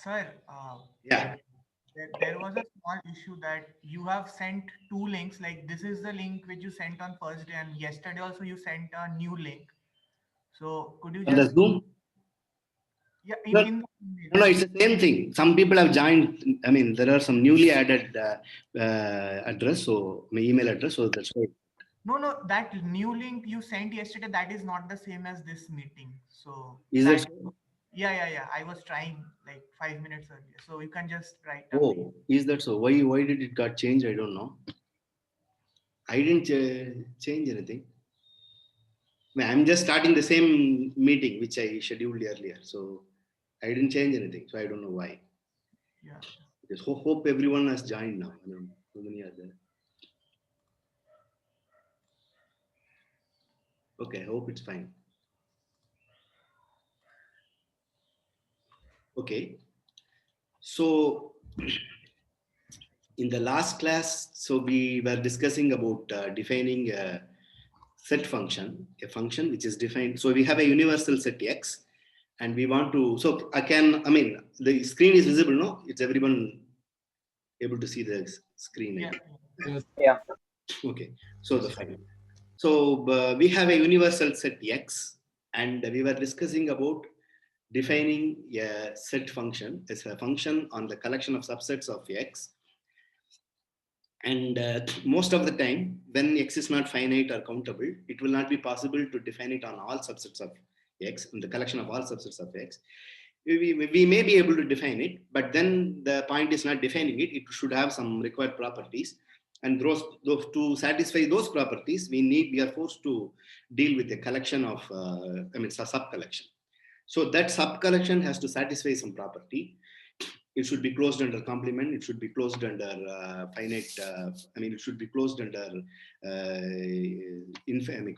Sir, Yeah. there was a small issue that you have sent two links. Like this is the link which you sent on first day, and yesterday also you sent a new link. So could you For the just Zoom? yeah No, in the email? no, it's the same thing. Some people have joined. I mean, there are some newly added address, so my email address. So that's why. No, that new link you sent yesterday that is not the same as this meeting. So Is that that so? yeah. I was trying like 5 minutes earlier. So you can just write again. Oh, is that so? Why did it got changed? I don't know. I didn't change anything. I mean, I'm just starting the same meeting which I scheduled earlier. So I didn't change anything. So I don't know why. Yeah. Just hope everyone has joined now. I mean, how many are there? Okay, I hope it's fine. Okay. So in the last class, so we were discussing about defining a set function, a function which is defined. So we have a universal set X, and we want to. So I mean, the screen is visible, no? It's everyone able to see the screen, I Yeah. guess. Yes. Yeah. Okay. So the fine. So we have a universal set X, and we were discussing about defining a set function as a function on the collection of subsets of X. And most of the time, when X is not finite or countable, it will not be possible to define it on all subsets of X, on the collection of all subsets of X. We may be able to define it, but then the point is not defining it. It should have some required properties. And those to satisfy those properties, we are forced to deal with a collection of, it's a sub collection. So that sub collection has to satisfy some property. It should be closed under complement. It should be closed under finite. It should be closed under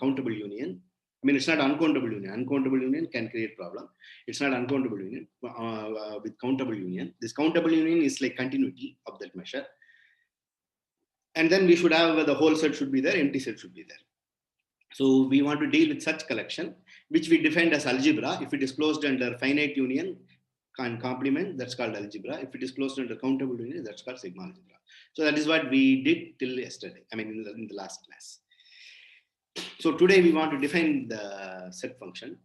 countable union. I mean, it's not uncountable union. Uncountable union can create problem. It's not uncountable union with countable union. This countable union is like continuity of that measure. And then we should have the whole set should be there, empty set should be there. So we want to deal with such collection, which we defined as algebra. If it is closed under finite union and complement, that's called algebra. If it is closed under countable union, that's called sigma algebra. So that is what we did till yesterday. I mean, in the last class. So today we want to define the set function.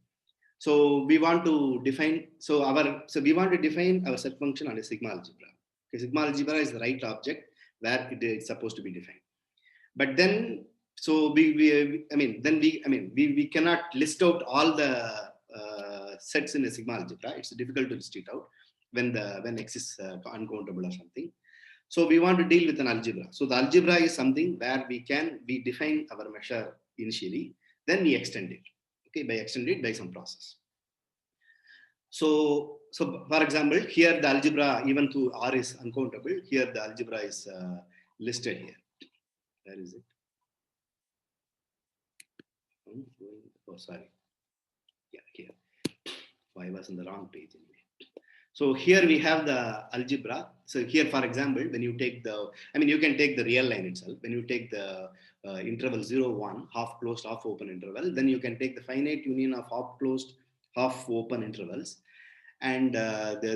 So we want to define. So we want to define our set function on a sigma algebra. Okay, sigma algebra is the right object where it is supposed to be defined. But then we cannot list out all the sets in a sigma algebra. It's difficult to list it out when X is uncountable or something. So we want to deal with an algebra. So the algebra is something where we define our measure initially, then we extend it. Okay, by extend it by some process. So for example, here the algebra, even though R is uncountable, here the algebra is listed here. Where is it? Oh, sorry. Yeah, here. Oh, I was on the wrong page anyway. So here we have the algebra. So here, for example, when you take you can take the real line itself. When you take the interval 0, 1, half closed, half open interval, then you can take the finite union of half closed, half open intervals. And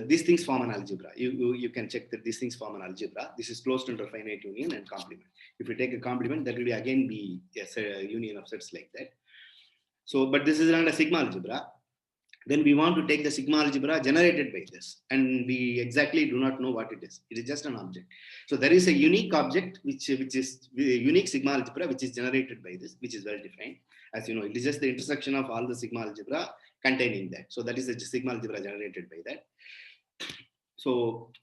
these things form an algebra. You can check that these things form an algebra. This is closed under finite union and complement. If you take a complement, that will again be a union of sets like that. So, but this is not a sigma algebra. Then we want to take the sigma algebra generated by this, and we exactly do not know what it is. It is just an object. So there is a unique object which is a unique sigma algebra which is generated by this, which is well defined. As you know, it is just the intersection of all the sigma algebra containing that. So that is the sigma algebra generated by that. So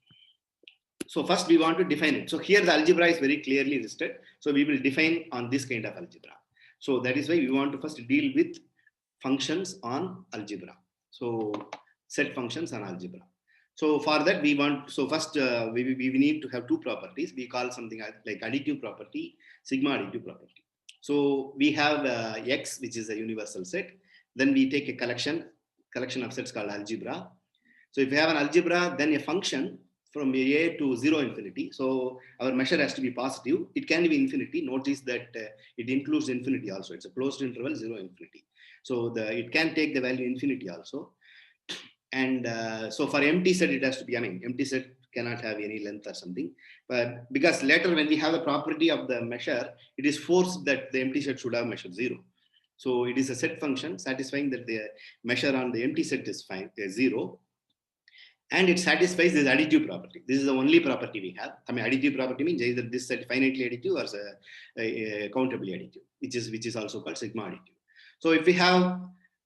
first we want to define it. So here the algebra is very clearly listed. So we will define on this kind of algebra. So that is why we want to first deal with functions on algebra. So set functions on algebra. So for that we want, so first we need to have two properties. We call something like additive property, sigma additive property. So we have X, which is a universal set. Then we take a collection of sets called algebra. So if we have an algebra, then a function from A to 0 infinity. So our measure has to be positive. It can be infinity. Notice that it includes infinity also. It's a closed interval, 0 infinity. So it can take the value infinity also. And so for empty set, it has to be, I mean, empty set cannot have any length or something. But because later when we have the property of the measure, it is forced that the empty set should have measure 0. So it is a set function satisfying that the measure on the empty set is 0. And it satisfies this additive property. This is the only property we have. I mean, additive property means either this set finitely additive or a countably additive, which is also called sigma additive. So if we have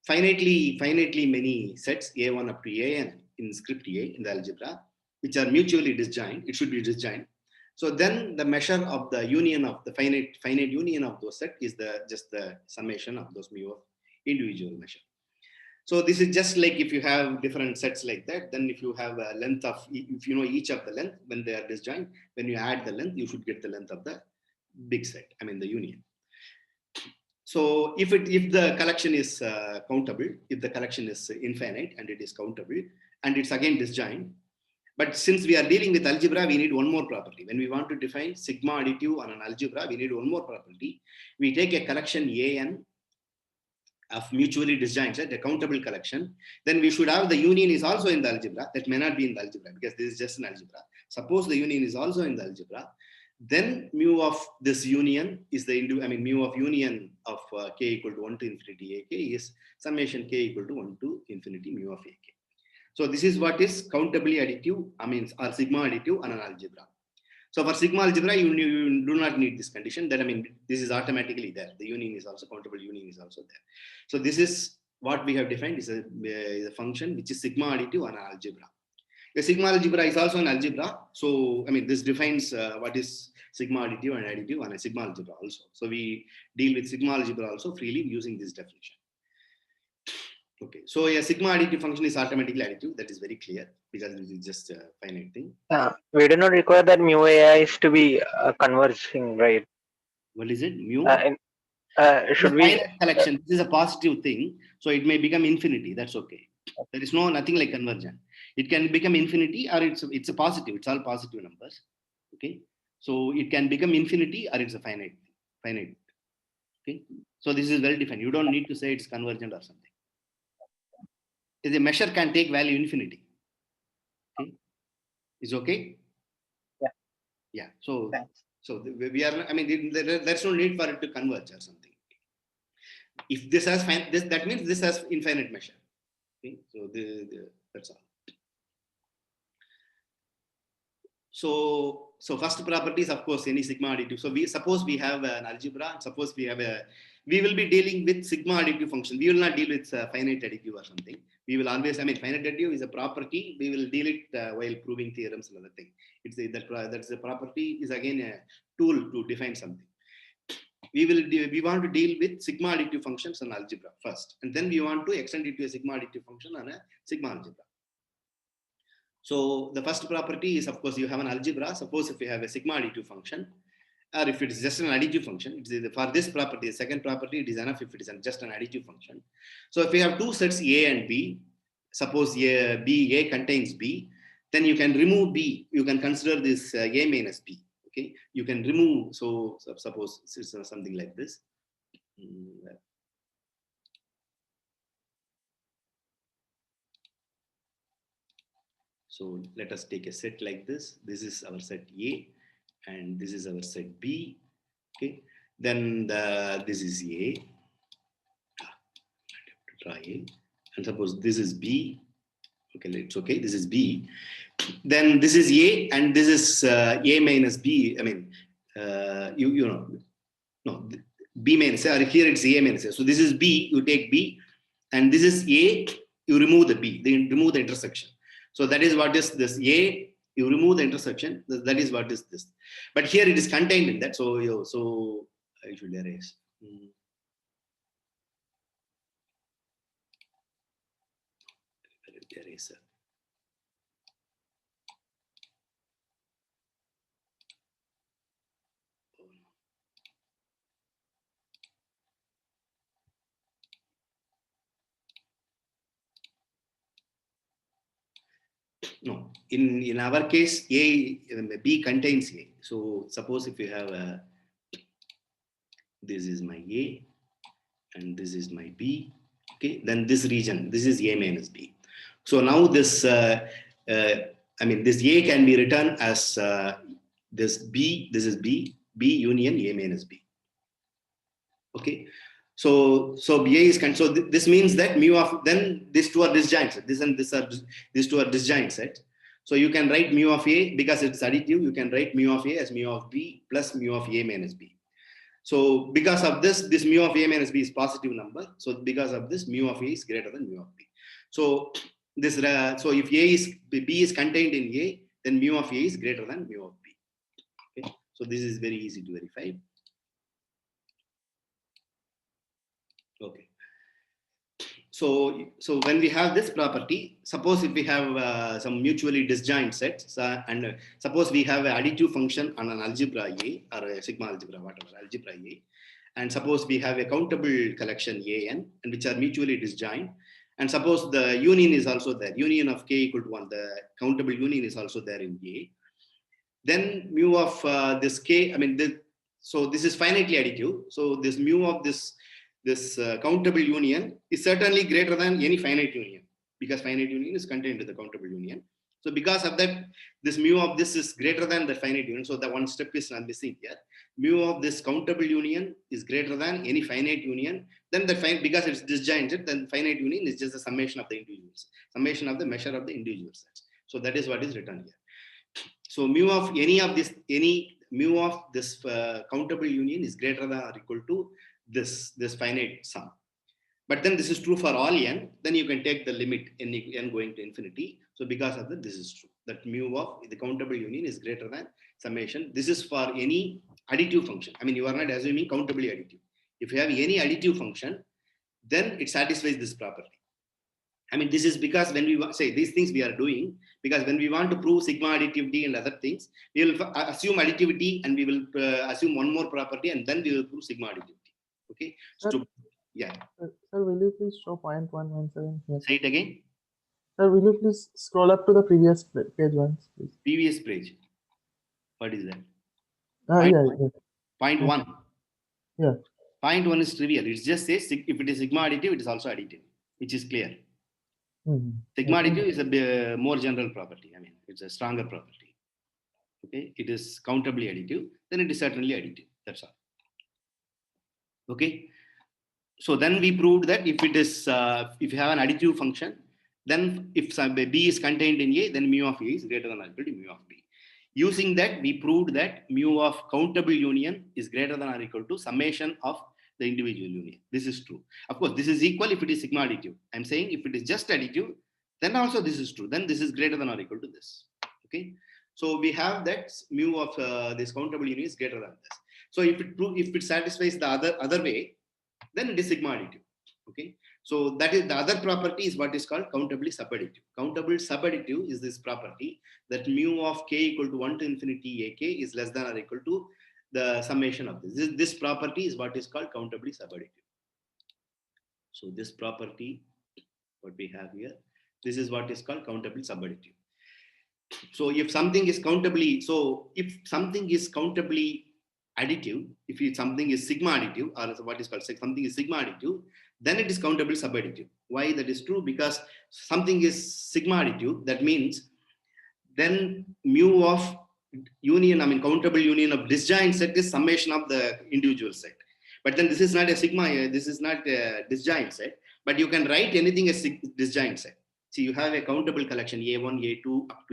finitely many sets A1 up to AN in script A in the algebra, which are mutually disjoint, it should be disjoint. So then the measure of the union of the finite union of those sets is just the summation of those mu of individual measure. So this is just like if you have different sets like that, then if you have a length of, if you know each of the length, when they are disjoint, when you add the length, you should get the length of the big set, I mean the union. So if the collection is countable, if the collection is infinite and it is countable, and it's again disjoint, but since we are dealing with algebra, we need one more property. When we want to define sigma additive on an algebra, we need one more property. We take a collection AN of mutually disjoint set, a countable collection, then we should have the union is also in the algebra. That may not be in the algebra because this is just an algebra. Suppose the union is also in the algebra, then mu of this union is mu of union of k equal to 1 to infinity ak is summation k equal to 1 to infinity mu of ak. So this is what is countably additive, or sigma additive on an algebra. So for sigma algebra, you do not need this condition. That this is automatically there. The union is also countable. Union is also there. So this is what we have defined is a function which is sigma additive on an algebra. The sigma algebra is also an algebra. So this defines what is sigma additive and additive on a sigma algebra also. So we deal with sigma algebra also freely using this definition. Okay, so a sigma additive function is automatically additive. That is very clear because this is just a finite thing. We do not require that mu AI is to be converging, right? What is it? Mu? Should we? Collection. This is a positive thing, so it may become infinity. That's okay. There is nothing like convergent. It can become infinity, or it's a positive. It's all positive numbers. Okay, so it can become infinity, or it's a finite. Okay, so this is well defined. You don't need to say it's convergent or something. The measure can take value infinity. Okay, is okay. Yeah. Yeah. So. Thanks. So we are. There's no need for it to converge or something. If this has that means this has infinite measure. Okay? So that's all. So first property is of course any sigma additive. So suppose we have an algebra. Suppose we will be dealing with sigma additive function. We will not deal with finite additive or something. We will always. Finite additive is a property. We will deal it while proving theorems and other thing. That's the property is again a tool to define something. We want to deal with sigma additive functions on algebra first, and then we want to extend it to a sigma additive function on a sigma algebra. So the first property is, of course, you have an algebra. Suppose if you have a sigma additive function, or if it is just an additive function, for this property, the second property, it is enough if it is just an additive function. So if you have two sets A and B, suppose A contains B, then you can remove B. You can consider this A minus B. Okay, you can remove. So suppose it's something like this. So let us take a set like this. This is our set A, and this is our set B. Okay, then this is A. Try A, and suppose this is B. Okay, it's okay. This is B. Then this is A, and this is A minus B. B minus A. Or here it's A minus A. So this is B. You take B, and this is A. You remove the B. Then remove the intersection. So that is what is this A. You remove the intersection. That is what is this. But here it is contained in that. So I should erase. Eraser. No, in our case, B contains A. So suppose if you have this is my A and this is my B, okay, then this region, this is A minus B. So now this, this A can be written as this B, this is B, B union A minus B. Okay. So A is, so this means that mu of, then these two are disjoint sets. These two are disjoint sets. So you can write mu of A, because it's additive, you can write mu of A as mu of B plus mu of A minus B. So because of this mu of A minus B is positive number. So because of this, mu of A is greater than mu of B. So this, so if B is contained in A, then mu of A is greater than mu of B. Okay. So this is very easy to verify. Okay. So when we have this property, suppose if we have some mutually disjoint sets, and suppose we have an additive function on an algebra A or a sigma algebra, whatever, algebra A, and suppose we have a countable collection AN, and which are mutually disjoint, and suppose the union is also there, union of K equal to 1, the countable union is also there in A, then mu of this K, so this is finitely additive, so this mu of this countable union is certainly greater than any finite union, because finite union is contained in the countable union. So because of that, this mu of this is greater than the finite union. So the one step is not missing here. Mu of this countable union is greater than any finite union. Then because it's disjointed, then finite union is just the summation of the individuals, summation of the measure of the individual sets. So that is what is written here. So mu of mu of this countable union is greater than or equal to this finite sum. But then this is true for all n, then you can take the limit n going to infinity. So because of that, this is true, that mu of the countable union is greater than summation. This is for any additive function. You are not assuming countably additive. If you have any additive function, then it satisfies this property. This is because when we say these things we are doing, because when we want to prove sigma additivity and other things, we will assume additivity and we will assume one more property, and then we will prove sigma additivity. Okay. So, yeah. Sir, will you please show point 117 here? Say it again. Sir, will you please scroll up to the previous page once, please? Previous page. What is that? Yeah. Point 1. Yeah. Point 1 is trivial. It just says if it is sigma additive, it is also additive, which is clear. Sigma additive is a more general property. It's a stronger property. Okay. It is countably additive, then it is certainly additive. That's all. Okay. So then we proved that if it is, if you have an additive function, then if B is contained in A, then mu of A is greater than or equal to mu of B. Using that, we proved that mu of countable union is greater than or equal to summation of the individual union. This is true. Of course, this is equal if it is sigma additive. I'm saying if it is just additive, then also this is true. Then this is greater than or equal to this. Okay. So we have that mu of this countable union is greater than this. So if it satisfies the other way, then it is sigma additive. Okay. So that is the other property is what is called countably subadditive. Countable subadditive is this property that mu of K equal to 1 to infinity AK is less than or equal to the summation of this. This property is what is called countably subadditive. So this property, what we have here, this is what is called countably subadditive. So if something is countably additive, if something is sigma additive, or what is called something is sigma additive, then it is countably subadditive. Why that is true? Because something is sigma additive, that means then mu of union, countable union of disjoint set is summation of the individual set. But then this is not a sigma, this is not a disjoint set, but you can write anything as disjoint set. See, you have a countable collection A1, A2 up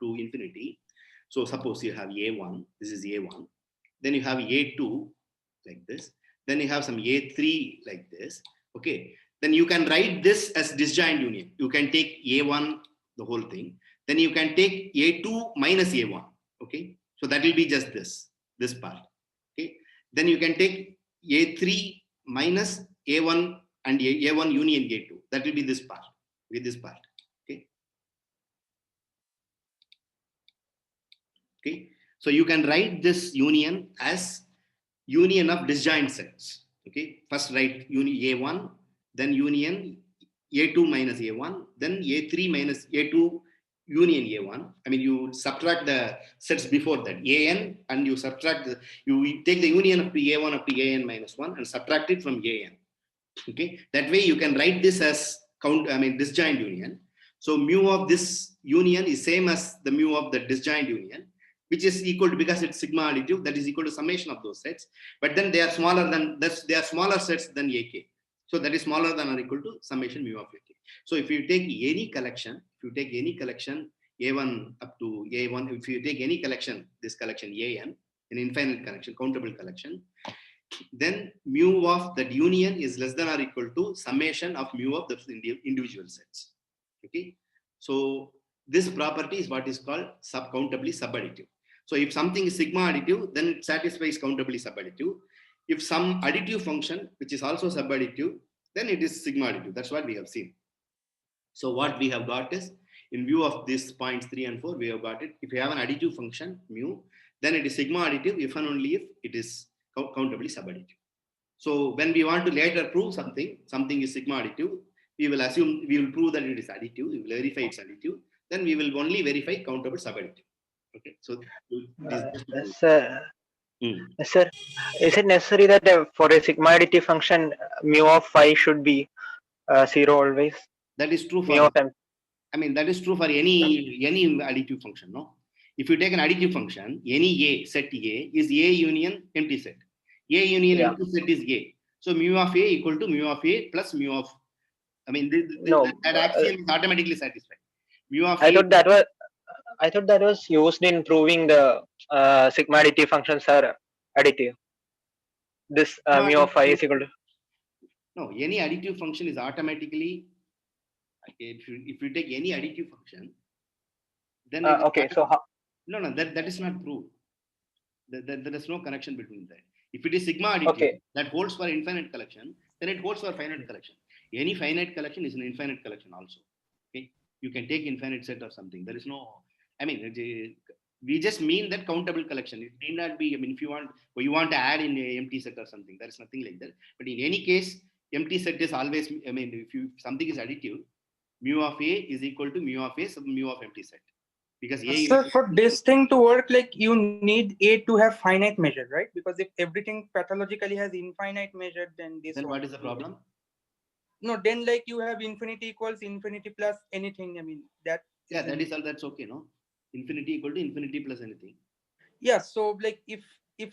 to infinity. So suppose you have A1, this is A1. Then you have A2 like this. Then you have some A3 like this. Okay. Then you can write this as disjoint union. You can take A1, the whole thing. Then you can take A2 minus A1. Okay. So that will be just this part. Okay. Then you can take A3 minus A1 and A1 union A2. That will be this part. With this part. Okay. Okay. So you can write this union as union of disjoint sets. Okay. First write A1, then union A2 minus A1, then A3 minus A2 union A1. You subtract the sets before that, AN, and you subtract you take the union up to A1 up to AN minus 1 and subtract it from AN. Okay. That way you can write this as disjoint union. So mu of this union is same as the mu of the disjoint union, which is equal to, because it's sigma additive, that is equal to summation of those sets. But then they are smaller than this, they are smaller sets than AK. So that is smaller than or equal to summation mu of AK. So if you take any collection, A1 up to A1, if you take any collection, this collection AN, an infinite collection, countable collection, then mu of that union is less than or equal to summation of mu of the individual sets. Okay. So this property is what is called countably subadditive. So if something is sigma additive, then it satisfies countably subadditive. If some additive function, which is also subadditive, then it is sigma additive. That's what we have seen. So what we have got is, in view of these points 3 and 4, we have got it. If you have an additive function, mu, then it is sigma additive if and only if it is countably subadditive. So when we want to later prove something is sigma additive, we will assume, we will prove that it is additive, we will verify it's additive, then we will only verify countable subadditive. Okay, so Sir, is it necessary that for a sigma additive function, mu of phi should be 0 always? That is true Mu for, of m. I mean, that is true for any additive function, no? If you take an additive function, any A, set A is A union empty set. A union empty set is A. So mu of A equal to mu of A plus mu of, I mean, that axiom is automatically satisfied. Mu of I thought that was used in proving the sigma additive functions are additive. This mu of phi is equal to. No, any additive function is automatically, if you take any additive function, then okay. So how? No, that is not proved. There is no connection between that. If it is sigma additive, okay, that holds for infinite collection, then it holds for finite collection. Any finite collection is an infinite collection also. Okay, you can take infinite set or something. There is no, I mean, we just mean that countable collection. It need not be, I mean, if you want to add in a empty set or something, there is nothing like that. But in any case, empty set is always, I mean, if something is additive, mu of A is equal to mu of A sub mu of empty set. Because A, sir, for this thing to work, like you need A to have finite measure, right? Because if everything pathologically has infinite measure, then this. Then what is the problem? No, then like you have infinity equals infinity plus anything. I mean that. Yeah, that is all. That's okay, no? Infinity equal to infinity plus anything. Yeah. So like if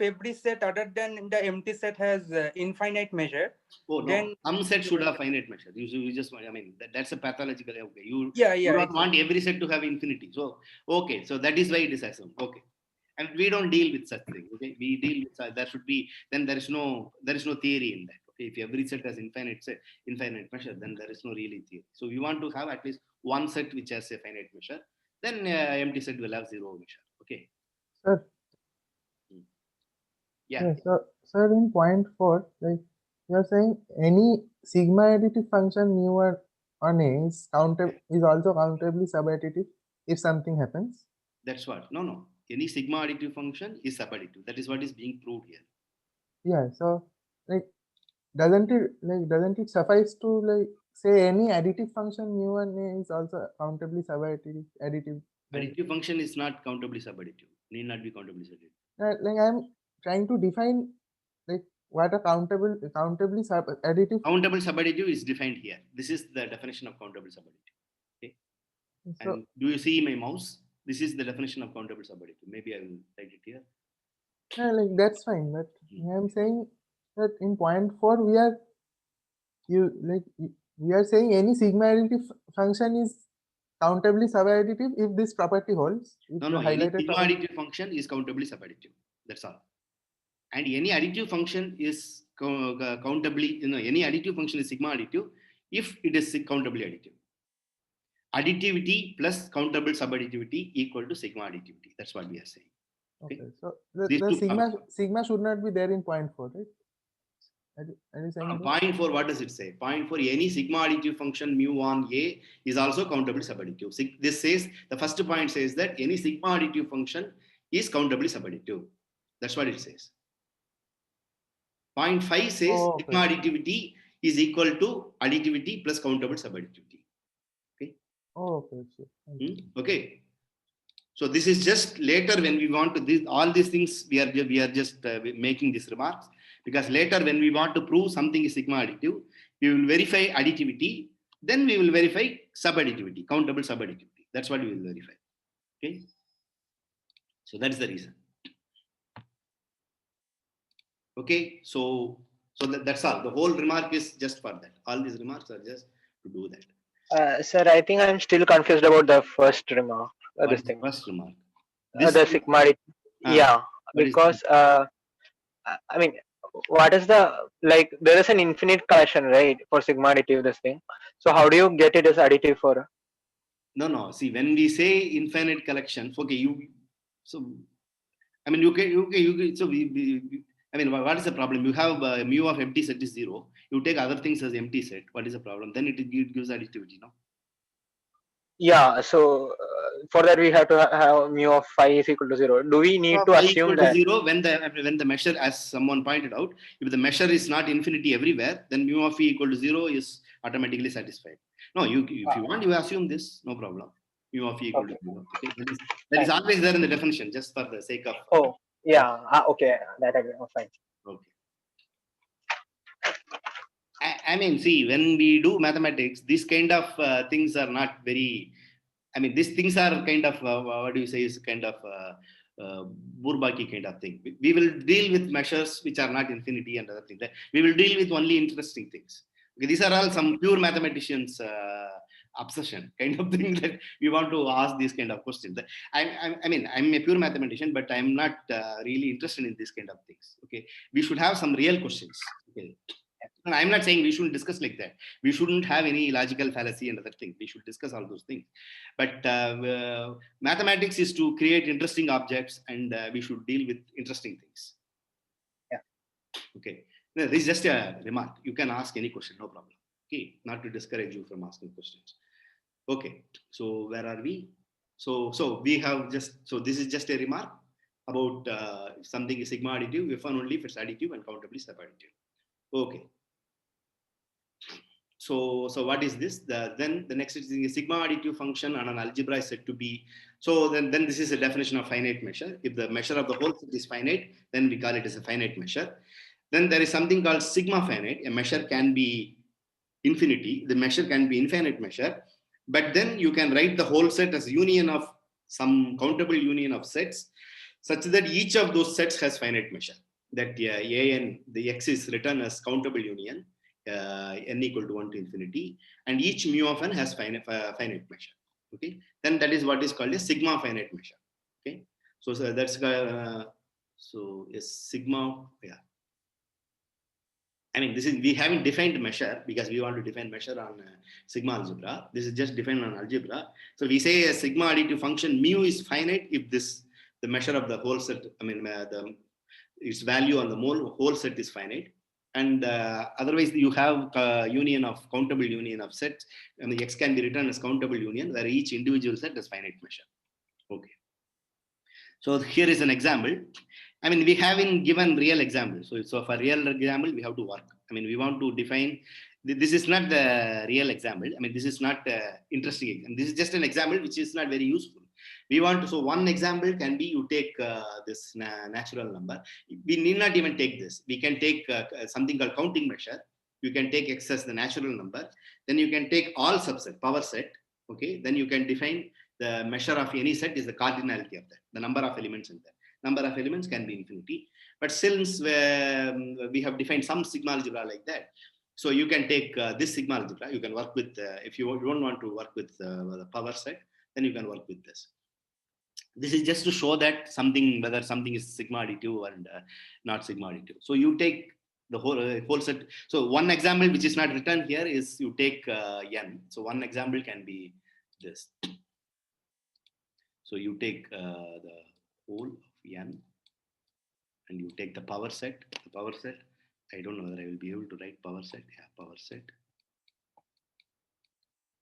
every set other than the empty set has infinite measure. Oh no, then some set should have finite measure. You just, I mean, that's a pathological. Okay, you don't want every set to have infinity. So okay, so that is why it is assumed. Okay, and we don't deal with such things. Okay, we deal with there should be, then there is no theory in that. Okay, if every set has infinite measure, then there is no really theory. So we want to have at least one set which has a finite measure. Then empty set will have zero measure. Okay. Sir. Yeah. So, sir, in point 4, like you are saying, any sigma additive function mu on A is also countably subadditive if something happens. That's what. No. Any sigma additive function is subadditive. That is what is being proved here. Yeah. So, like, doesn't it suffice to like say any additive function mu on A is also countably subadditive? Additive function is not countably subadditive. Need not be countably subadditive. Like I'm trying to define like what a countably subadditive. Countable subadditive is defined here. This is the definition of countable subadditive. Okay. So, and do you see my mouse? This is the definition of countable subadditive. Maybe I will write it here. Yeah, like that's fine. But I'm saying that in point 4 we are saying any sigma additive function is countably subadditive if this property holds. No. Any sigma additive function is countably subadditive. That's all. And any additive function is countably, any additive function is sigma additive if it is countably additive. Additivity plus countable subadditivity equal to sigma additivity. That's what we are saying. Okay. So the sigma should not be there in point 4, right? Are you saying point 4, what does it say? Point 4, any sigma additive function mu on A is also countably subadditive. This says, the first point says that any sigma additive function is countably subadditive. That's what it says. Point 5 says sigma additivity is equal to additivity plus countable subadditivity. Okay. Okay. So this is just later when we want to all these things we are just making these remarks, because later when we want to prove something is sigma additive, we will verify additivity then we will verify subadditivity, countable subadditivity. That's what we will verify. Okay. So that's the reason. Okay. So that's all. The whole remark is just for that. All these remarks are just to do that. Sir, I think I'm still confused about the first remark. What This is thing. first remark? The sigmatic. Yeah, what is because I mean, what is the, like, there is an infinite collection, right, for sigma additive, this thing. So how do you get it as additive for? No. See, when we say infinite collection, okay, so I mean, you can so I mean, what is the problem? You have mu of empty set is 0. You take other things as empty set. What is the problem? Then it gives additivity, no? Yeah, so for that we have to have mu of phi is equal to 0. Do we need to Phi assume equal to that 0 when the measure, as someone pointed out, if the measure is not infinity everywhere, then mu of phi equal to 0 is automatically satisfied. No, if you want, you assume this, no problem. Mu of phi equal to 0. Okay? That is always there in the definition, just for the sake of. Oh, yeah. Okay, that I agree. Oh, fine. Okay. I mean, see, when we do mathematics, these kind of things are not very. I mean, these things are kind of what do you say, is kind of Bourbaki kind of thing. We will deal with measures which are not infinity and other things. We will deal with only interesting things. Okay, these are all some pure mathematicians' obsession kind of thing, that we want to ask these kind of questions. I mean, I'm a pure mathematician, but I'm not really interested in these kind of things. Okay, we should have some real questions. Okay. And I'm not saying we shouldn't discuss like that. We shouldn't have any logical fallacy and other things. We should discuss all those things. But mathematics is to create interesting objects, and we should deal with interesting things. Yeah. Okay. No, this is just a remark. You can ask any question, no problem. Okay. Not to discourage you from asking questions. Okay. So where are we? So we have just, so this is just a remark about if something is sigma additive, if and only if it's additive and countably subadditive. Okay. So what is this? Then the next thing is sigma additive function on an algebra is said to be. So then this is a definition of finite measure. If the measure of the whole set is finite, then we call it as a finite measure. Then there is something called sigma finite. A measure can be infinity. The measure can be infinite measure. But then you can write the whole set as union of some countable union of sets, such that each of those sets has finite measure. That a and the x is written as countable union, n equal to 1 to infinity, and each mu of n has finite measure. Okay, then that is what is called a sigma finite measure. Okay, so that's so a sigma. Yeah, I mean, this is, we haven't defined measure because we want to define measure on sigma algebra. This is just defined on algebra. So we say a sigma additive function mu is finite if the measure of the whole set, I mean its value on the whole set is finite. And otherwise you have union of countable union of sets, and the x can be written as countable union where each individual set has finite measure. Okay. So here is an example. I mean, we haven't given real example. So for real example, we have to work. I mean, we want to define, this is not the real example. I mean, this is not interesting example. This is just an example which is not very useful. We want to, so one example can be you take this natural number. We need not even take this. We can take something called counting measure. You can take x as the natural number. Then you can take all subset, power set. Okay. Then you can define the measure of any set is the cardinality of that, the number of elements in there. Number of elements can be infinity. But since we have defined some sigma algebra like that, so you can take this sigma algebra. You can work with, if you don't want to work with the power set, then you can work with this. This is just to show that something, whether something is sigma additive and not sigma additive. So you take the whole set. So one example which is not written here is you take n. So one example can be this. So you take the whole of n and you take the power set. The power set, I don't know whether I will be able to write power set. Yeah, power set.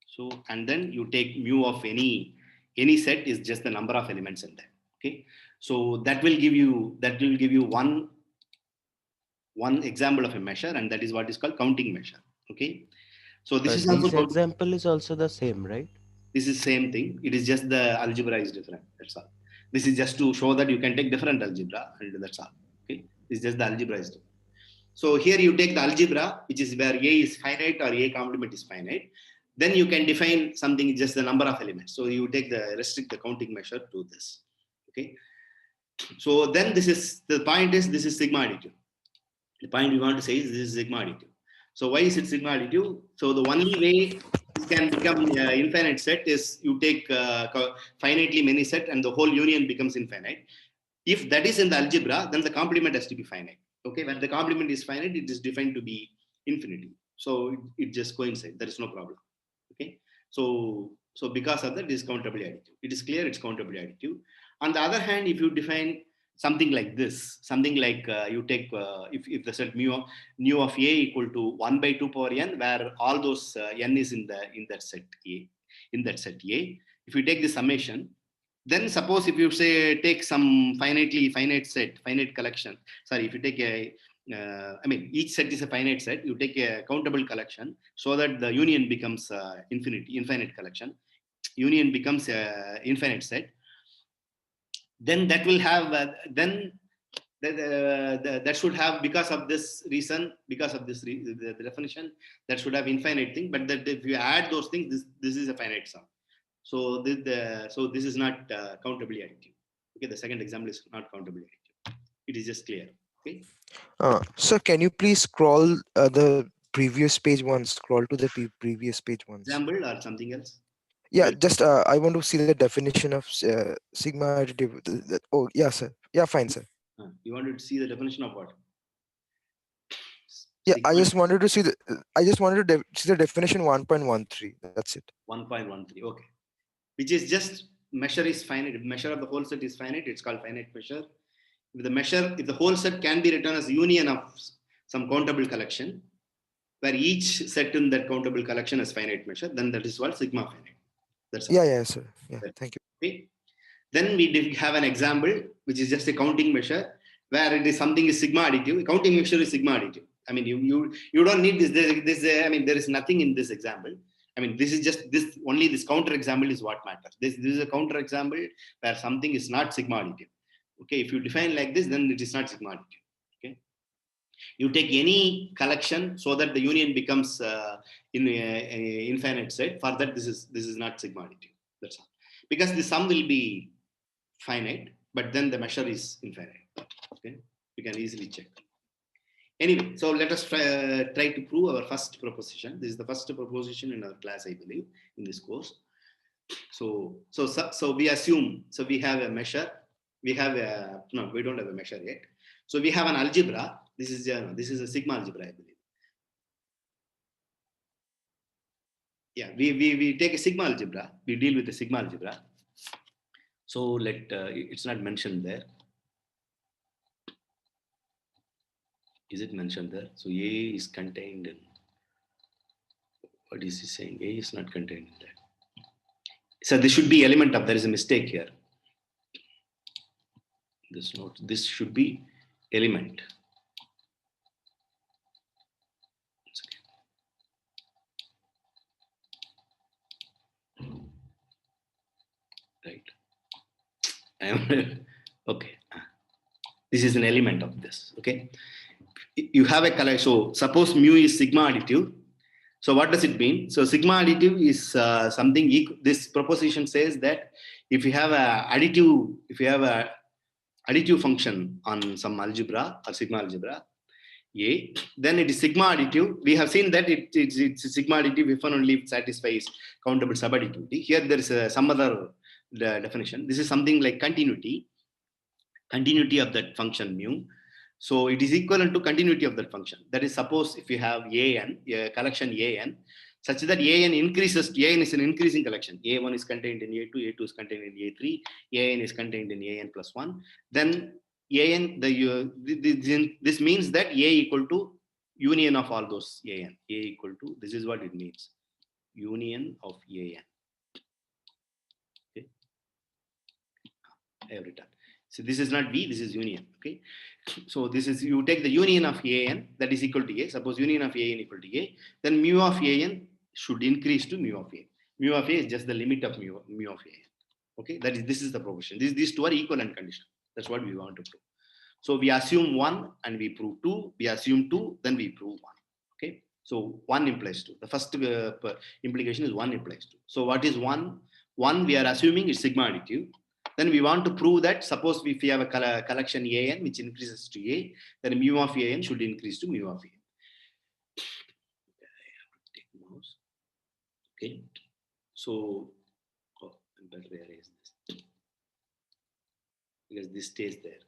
So, and then you take mu of any set is just the number of elements in there. Okay, so that will give you one example of a measure, and that is what is called counting measure. Okay, so this is also example is also the same, right? This is same thing. It is just the algebra is different. That's all. This is just to show that you can take different algebra, and that's all. Okay, it's just the algebra is different. So here you take the algebra, which is where A is finite or A complement is finite. then you can define something just the number of elements. So you take restrict the counting measure to this. Okay. So then this is sigma additive. The point we want to say is this is sigma additive. So why is it sigma additive? So the only way this can become infinite set is you take finitely many set and the whole union becomes infinite. If that is in the algebra, then the complement has to be finite. Okay, when the complement is finite, it is defined to be infinity. So it just coincides. There is no problem. Okay, so because of that, it is countably additive. It is clear it's countably additive. On the other hand, if you define something like this, something like you take if the set mu of a equal to 1 by 2 power n, where all those n is in that set a, if you take the summation, then suppose if you say take some finite collection. Sorry, if you take each set is a finite set. You take a countable collection so that the union becomes infinite collection. Union becomes a infinite set. Then that will have that should have, because of this reason, the definition, that should have infinite thing. But that if you add those things, this is a finite sum. So this is not countably additive. Okay, the second example is not countably additive. It is just clear. Okay. Sir, can you please scroll the previous page once? Scroll to the previous page once. Example or something else? Yeah, just I want to see the definition of sigma additive. Oh, yeah, sir. Yeah, fine, sir. You wanted to see the definition of what? Yeah, I just wanted to see see the definition 1.13. That's it. 1.13. Okay. Which is just measure is finite. If measure of the whole set is finite, it's called finite measure. If the whole set can be written as union of some countable collection, where each set in that countable collection is finite measure, then that is called sigma finite. That's all. Yeah, sir. Yeah, thank you. Okay. Then we did have an example, which is just a counting measure, where it is something is sigma additive. A counting measure is sigma additive. I mean, you don't need this. I mean, there is nothing in this example. I mean, this is just only this counter example is what matters. This is a counter example where something is not sigma additive. Okay, if you define like this, then it is not sigma additive. Okay, you take any collection so that the union becomes in a infinite set. For that, this is not sigma additive. That's all. Because the sum will be finite, but then the measure is infinite. Okay, you can easily check. Anyway, so let us try to prove our first proposition. This is the first proposition in our class, I believe, in this course. So we assume, so we have a measure. We have no, we don't have a measure yet. So we have an algebra. This is a sigma algebra, I believe. Yeah, we take a sigma algebra. We deal with the sigma algebra. So it's not mentioned there. Is it mentioned there? So A is contained in, what is he saying? A is not contained in that. So this should be element of, there is a mistake here. This should be element. Right. Okay. This is an element of this. Okay. You have a collection. So suppose mu is sigma additive. So what does it mean? So sigma additive is something equal. This proposition says that if you have a additive function on some algebra or sigma algebra A, then it is sigma additive. We have seen that it's sigma additive if and only it satisfies countable subadditivity. Here there is some other definition. This is something like continuity of that function mu. So it is equivalent to continuity of that function. That is, suppose if you have an, a collection an, such that an increases, an is an increasing collection. A1 is contained in A2, A2 is contained in A3, an is contained in an plus 1. Then an, this means that A equal to union of all those an. A equal to, this is what it means. Union of an. Okay. I have written. So this is not V, this is union. Okay. So this is, you take the union of an, that is equal to A. Suppose union of an equal to A, then mu of an should increase to mu of A. Mu of A is just the limit of mu of A. Okay, this is the proposition. These two are equivalent condition. That's what we want to prove. So we assume 1 and we prove 2. We assume 2, then we prove 1. Okay. So 1 implies 2. The first implication is 1 implies 2. So what is 1? 1 we are assuming is sigma additive. Then we want to prove that suppose if we have a collection an which increases to a, then mu of an should increase to mu of a. Take mouse. Okay. So I'm better erase this because this stays there.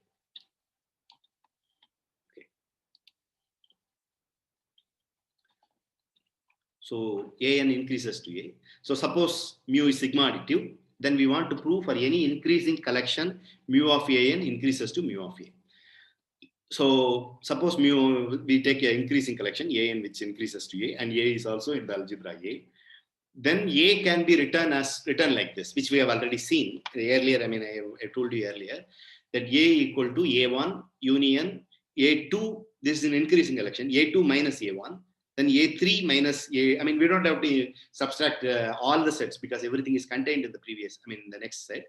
Okay. So an increases to a. So suppose mu is sigma additive. Then we want to prove for any increasing collection, mu of an increases to mu of a. So suppose mu, we take an increasing collection, an which increases to a, and a is also in the algebra a. Then a can be written like this, which we have already seen earlier. I mean, I told you earlier that a equal to a1 union a2. This is an increasing collection, a2 minus a1. Then a3 minus a, I mean, we don't have to subtract all the sets because everything is contained in the previous, I mean, the next set.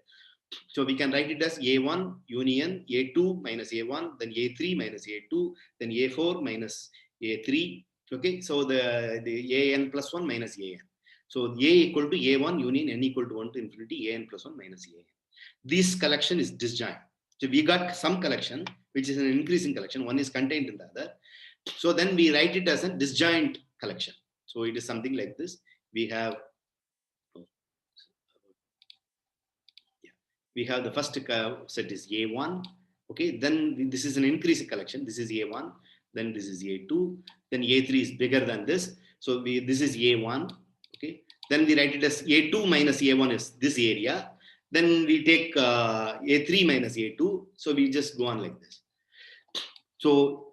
So we can write it as a1 union a2 minus a1, then a3 minus a2, then a4 minus a3. Okay, so the an plus 1 minus an. So a equal to a1 union n equal to 1 to infinity an plus 1 minus an. This collection is disjoint. So we got some collection, which is an increasing collection. One is contained in the other. So then we write it as a disjoint collection. So it is something like this. We have the first set is a1. Okay, then this is an increasing collection. This is a1. Then this is a2. Then a3 is bigger than this. So this is a1. Okay. Then we write it as a2 minus a1 is this area. Then we take a3 minus a2. So we just go on like this. So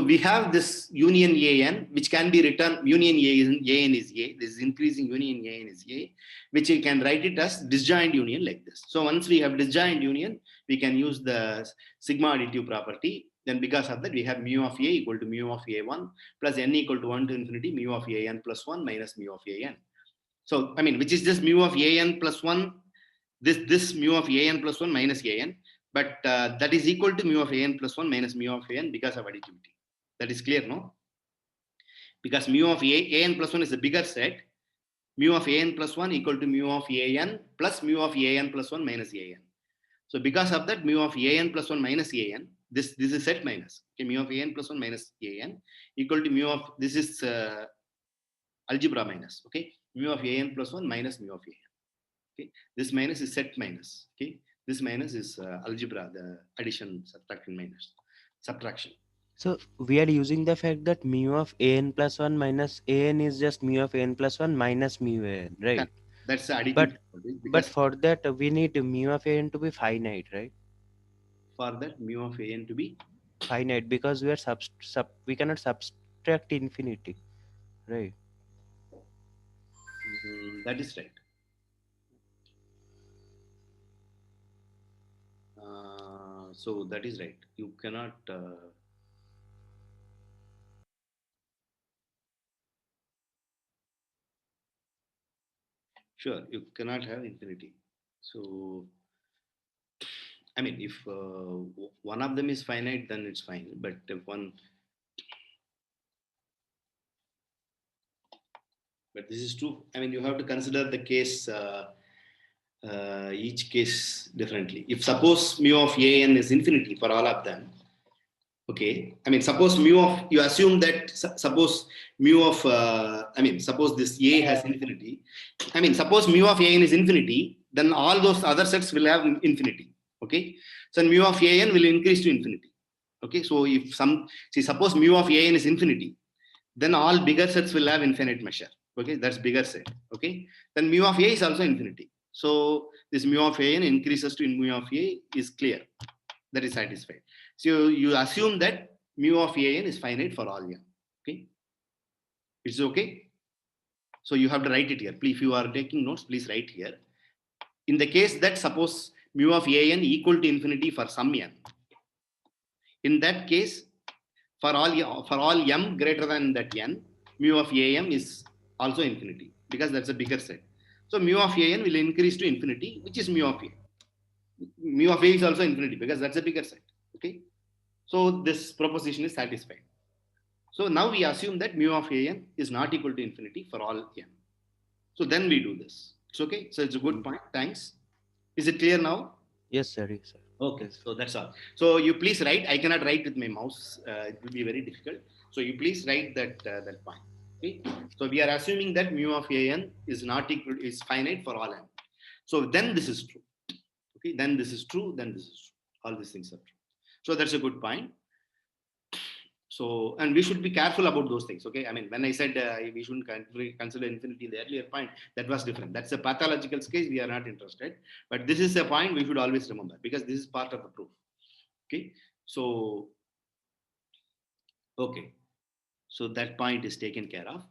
we have this union an, which can be written union an is a. This is increasing union an is a, which you can write it as disjoint union like this. So once we have disjoint union, we can use the sigma additive property. Then because of that, we have mu of a equal to mu of a1 plus n equal to 1 to infinity mu of an plus 1 minus mu of an. So I mean, which is just mu of an plus 1. This mu of an plus 1 minus an. But that is equal to mu of an plus 1 minus mu of an because of additivity. That is clear, no? Because mu of an plus 1 is a bigger set. Mu of an plus 1 equal to mu of an plus mu of an plus 1 minus an. So because of that, mu of an plus 1 minus an, this is set minus. Okay, mu of an plus 1 minus an equal to mu of, this is algebra minus. Okay, mu of an plus 1 minus mu of an. Okay, this minus is set minus. Okay, this minus is algebra, the addition, subtraction minus, subtraction. So we are using the fact that mu of an plus 1 minus an is just mu of an plus 1 minus mu an, right? That's the additive. But for that we need mu of an to be finite, right? For that mu of an to be finite, because we are we cannot subtract infinity, right? That is right. So that is right. You cannot. Sure, you cannot have infinity. So, I mean, if one of them is finite, then it's fine. But if one, but this is true. I mean, you have to consider the case, each case differently. If suppose mu of an is infinity for all of them, okay. I mean, suppose mu of, you assume that suppose mu of, suppose this a has infinity. I mean, suppose mu of an is infinity, then all those other sets will have infinity. Okay. So mu of an will increase to infinity. Okay. So if suppose mu of an is infinity, then all bigger sets will have infinite measure. Okay. That's bigger set. Okay. Then mu of a is also infinity. So this mu of an increases to mu of a is clear. That is satisfied. So you assume that mu of an is finite for all n. Okay. It's okay. So you have to write it here. Please, if you are taking notes, please write here. In the case that suppose mu of an equal to infinity for some n. In that case, for all m greater than that n, mu of am is also infinity because that's a bigger set. So mu of an will increase to infinity, which is mu of a. Mu of a is also infinity because that's a bigger set. Okay. So this proposition is satisfied. So now we assume that mu of an is not equal to infinity for all n. So then we do this. It's okay. So it's a good point. Thanks. Is it clear now? Yes, sir. Yes, sir. Okay, Yes. so that's all. So you please write. I cannot write with my mouse. It will be very difficult. So you please write that point. Okay. So we are assuming that mu of an is not equal is finite for all n. So then this is true. Okay. Then this is true. Then this is true. All these things are true. So that's a good point. So, and we should be careful about those things. Okay. I mean, when I said we shouldn't consider infinity in the earlier point, that was different. That's a pathological case. We are not interested. But this is a point we should always remember because this is part of the proof. Okay. So, okay. So that point is taken care of.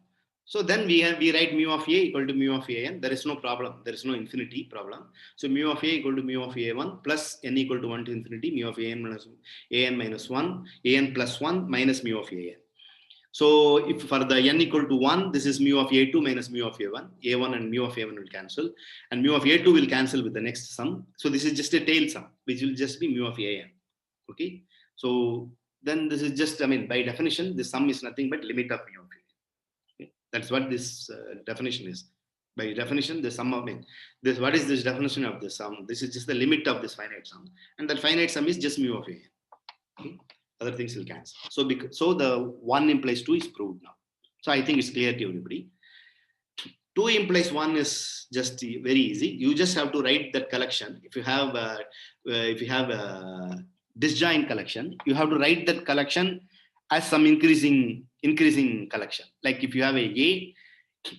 So then we write mu of a equal to mu of an. There is no problem. There is no infinity problem. So mu of a equal to mu of a1 plus n equal to 1 to infinity mu of an minus 1, an plus 1 minus mu of an. So if for the n equal to 1, this is mu of a2 minus mu of a1. a1 and mu of a1 will cancel. And mu of a2 will cancel with the next sum. So this is just a tail sum, which will just be mu of an. Okay. So then this is just, I mean, by definition, the sum is nothing but limit of mu of a. That's what this definition is. By definition, the sum of this. What is this definition of the sum? This is just the limit of this finite sum, and that finite sum is just mu of a. Okay? Other things will cancel. So the 1 implies 2 is proved now. So I think it's clear to everybody. 2 implies 1 is just very easy. You just have to write that collection. If you have a disjoint collection, you have to write that collection as some increasing collection. Like if you have a,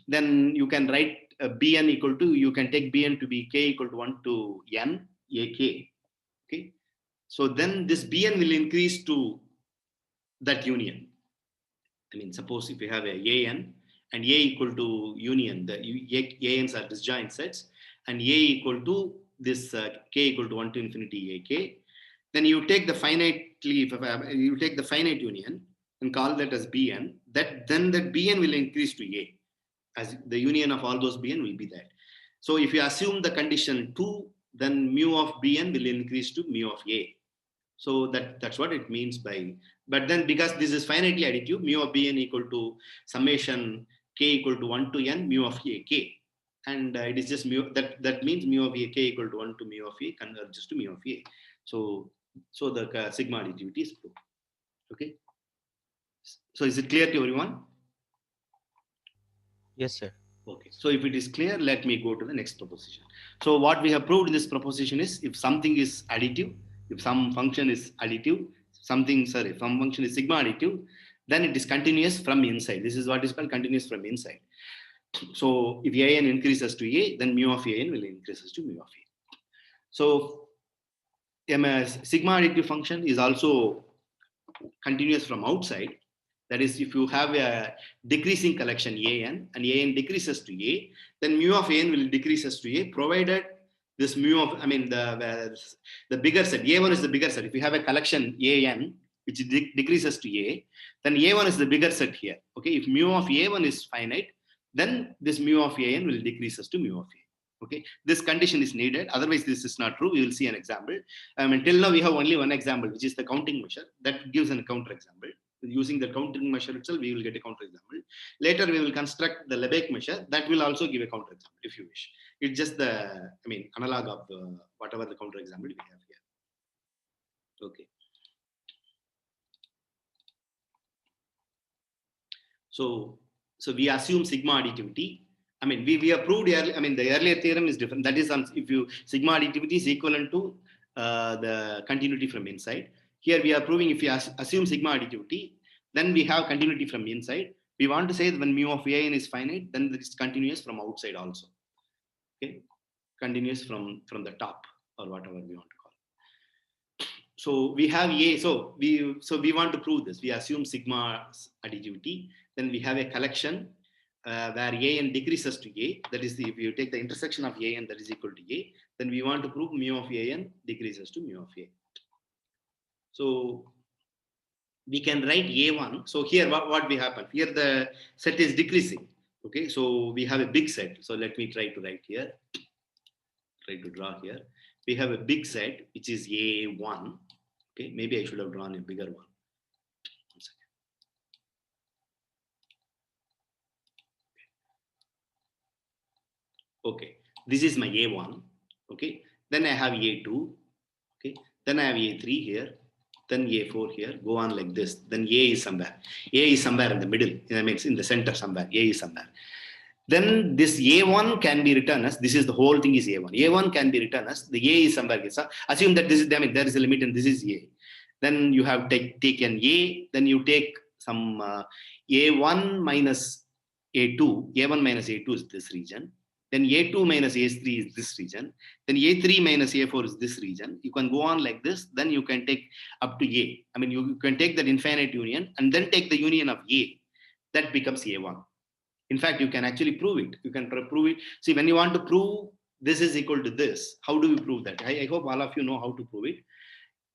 then you can write a bn equal to, you can take bn to be k equal to 1 to n, ak. Okay. So then this bn will increase to that union. I mean, suppose if you have a an and a equal to union, the ans are disjoint sets, and a equal to this k equal to 1 to infinity ak, then you take the you take the finite union and call that as bn. Then that bn will increase to a, as the union of all those bn will be that. So if you assume the condition 2, then mu of bn will increase to mu of a. So that's what it means by. But then because this is finitely additive, mu of bn equal to summation k equal to 1 to n mu of a k, and it is just mu. That means mu of a k equal to 1 to mu of a converges to mu of a. So the sigma additivity is proved. Okay. So is it clear to everyone? Yes, sir. Okay. So if it is clear, let me go to the next proposition. So what we have proved in this proposition is if something is additive, if some function is additive, some function is sigma additive, then it is continuous from inside. This is what is called continuous from inside. So if an increases to a, then mu of an will increases to mu of a. So sigma additive function is also continuous from outside. That is, if you have a decreasing collection an and an decreases to a, then mu of an will decreases to a, provided this mu of, I mean, the bigger set, a1 is the bigger set. If you have a collection an which decreases to a, then a1 is the bigger set here. Okay, if mu of a1 is finite, then this mu of an will decreases to mu of a. Okay, this condition is needed. Otherwise, this is not true. We will see an example. Until now, we have only one example, which is the counting measure. That gives a counter example. Using the counting measure itself, we will get a counter example. Later, we will construct the Lebesgue measure. That will also give a counter example, if you wish. It's just the, analog of whatever the counter example we have here. Okay. So we assume sigma additivity. We have proved earlier, the earlier theorem is different. That is, if you sigma additivity is equivalent to the continuity from inside. Here we are proving if you assume sigma additivity, then we have continuity from inside. We want to say that when mu of an is finite, then it is continuous from outside also. Okay, continuous from the top or whatever we want to call it. So we have a. So we want to prove this. We assume sigma additivity. Then we have a collection where an decreases to a. That is, if you take the intersection of an that is equal to a, then we want to prove mu of an decreases to mu of a. So we can write a1. So here what will happen? Here the set is decreasing. Okay, so we have a big set. So let me try to write here. Try to draw here. We have a big set which is a1. Okay, maybe I should have drawn a bigger one. Okay, this is my A1. Okay, then I have A2. Okay, then I have A3 here, then A4 here, go on like this. Then A is somewhere. A is somewhere in the middle. I mean, it's in the center somewhere. A is somewhere. Then this A1 can be written as, this is the whole thing is A1. A1 can be written as, the A is somewhere. Assume that this is, I mean, there is a limit and this is A. Then you have taken A, then you take some A1 minus A2. A1 minus A2 is this region. Then A2 minus A3 is this region. Then A3 minus A4 is this region. You can go on like this. Then you can take up to A. I mean, you can take that infinite union and then take the union of A. That becomes A1. In fact, you can actually prove it. You can prove it. See, when you want to prove this is equal to this, how do we prove that? I hope all of you know how to prove it.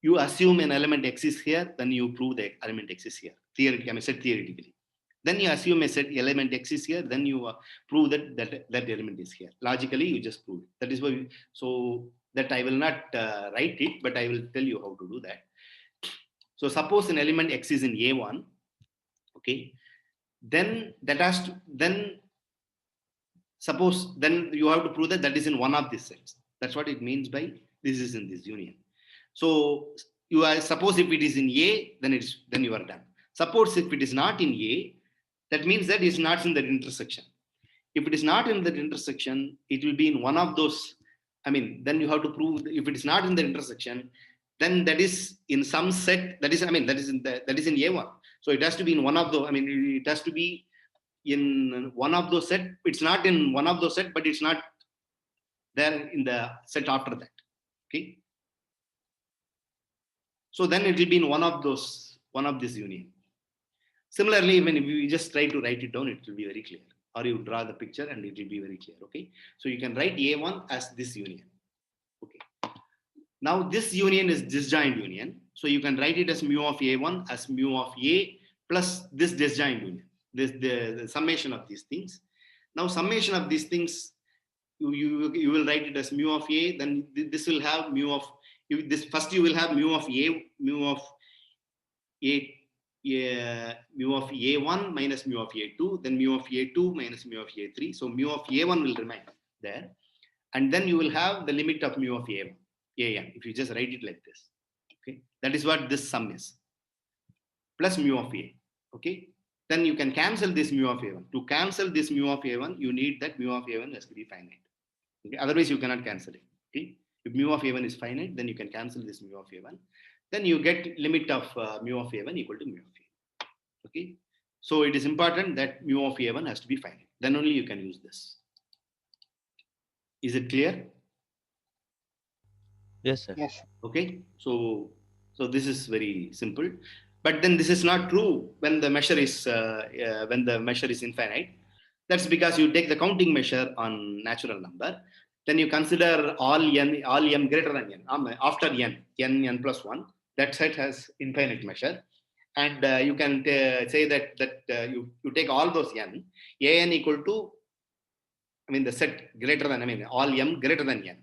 You assume an element X is here, then you prove the element X is here. Theoretically, I mean, said theoretically. Then you assume a set element X is here, then you prove that element is here. Logically, you just prove it. That is why, so that I will not write it, but I will tell you how to do that. So suppose an element X is in A1, okay, then that has to, then suppose, then you have to prove that that is in one of these sets. That's what it means by this is in this union. So you are, suppose if it is in A, then you are done. Suppose if it is not in A, that means that it's not in that intersection. If it is not in that intersection, it will be in one of those. I mean, then you have to prove if it is not in the intersection, then that is in some set. That is, I mean, that is in A1. So it has to be in one of those. I mean, it has to be in one of those set. It's not in one of those set, but it's not there in the set after that. Okay. So then it will be in one of this union. Similarly, when you just try to write it down, it will be very clear. Or you draw the picture and it will be very clear. Okay. So you can write A1 as this union. Okay. Now this union is disjoint union. So you can write it as mu of A1 as mu of A plus this disjoint union. The summation of these things. Now summation of these things, you will write it as mu of A. Then this will have mu of this. First you will have mu of A1 minus mu of A2, then mu of A2 minus mu of A3. So mu of A1 will remain there. And then you will have the limit of mu of AN, if you just write it like this. Okay, that is what this sum is. Plus mu of A. Okay, then you can cancel this mu of A1. To cancel this mu of A1, you need that mu of A1 has to be finite. Okay, otherwise you cannot cancel it. Okay, if mu of A1 is finite, then you can cancel this mu of A1. Then you get limit of mu of A1 equal to mu of A. Okay, so it is important that mu of A1 has to be finite. Then only you can use this. Is it clear? Yes, sir. Yes. Okay, so this is very simple. But then this is not true when the measure is infinite. That's because you take the counting measure on natural number. Then you consider all m greater than n. After n plus 1, that set has infinite measure. And you can say that you take all those n equal to, the set greater than, all m greater than n.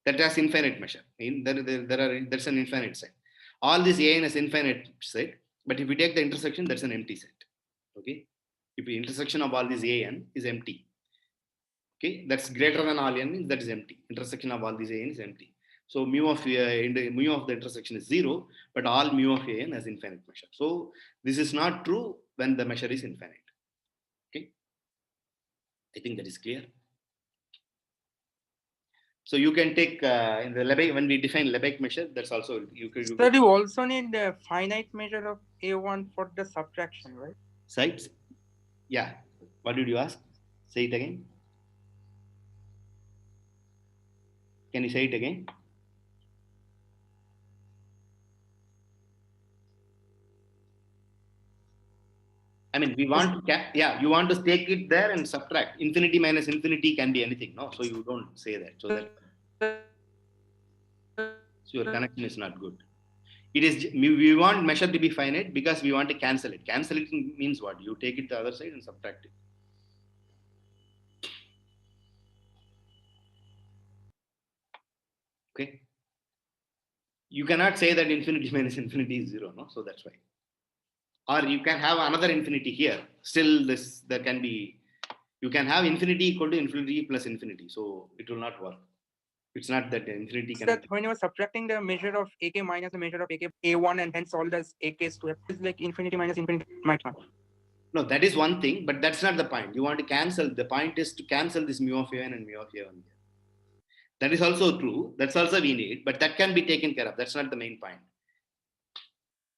That has infinite measure. There's an infinite set. All this an is infinite set, but if you take the intersection, that's an empty set. Okay, if the intersection of all these an is empty. Okay, that's greater than all n means that is empty. Intersection of all these an is empty. So mu of the intersection is 0, but all mu of an has infinite measure. So this is not true when the measure is infinite. Okay, I think that is clear. So you can take in the Lebesgue, when we define Lebesgue measure, that's also you could. Sir, you also need the finite measure of A1 for the subtraction, right? Sites? Yeah. What did you ask? Say it again. Can you say it again? We want to, you want to take it there and subtract. Infinity minus infinity can be anything, no? So you don't say that. So your connection is not good. It is, we want measure to be finite because we want to cancel it. Cancel it means what? You take it to the other side and subtract it. Okay. You cannot say that infinity minus infinity is 0, no? So that's why. Or you can have another infinity here. Still, there can be You can have infinity equal to infinity plus infinity. So it will not work. It's not that infinity So cannot. that when you are subtracting the measure of AK minus the measure of AK A1 and hence all those AKs to F is like infinity minus infinity might not. No, that is one thing, but that's not the point. You want to cancel. The point is to cancel this mu of A1 and mu of A1 here. That is also true. That's also we need, but that can be taken care of. That's not the main point.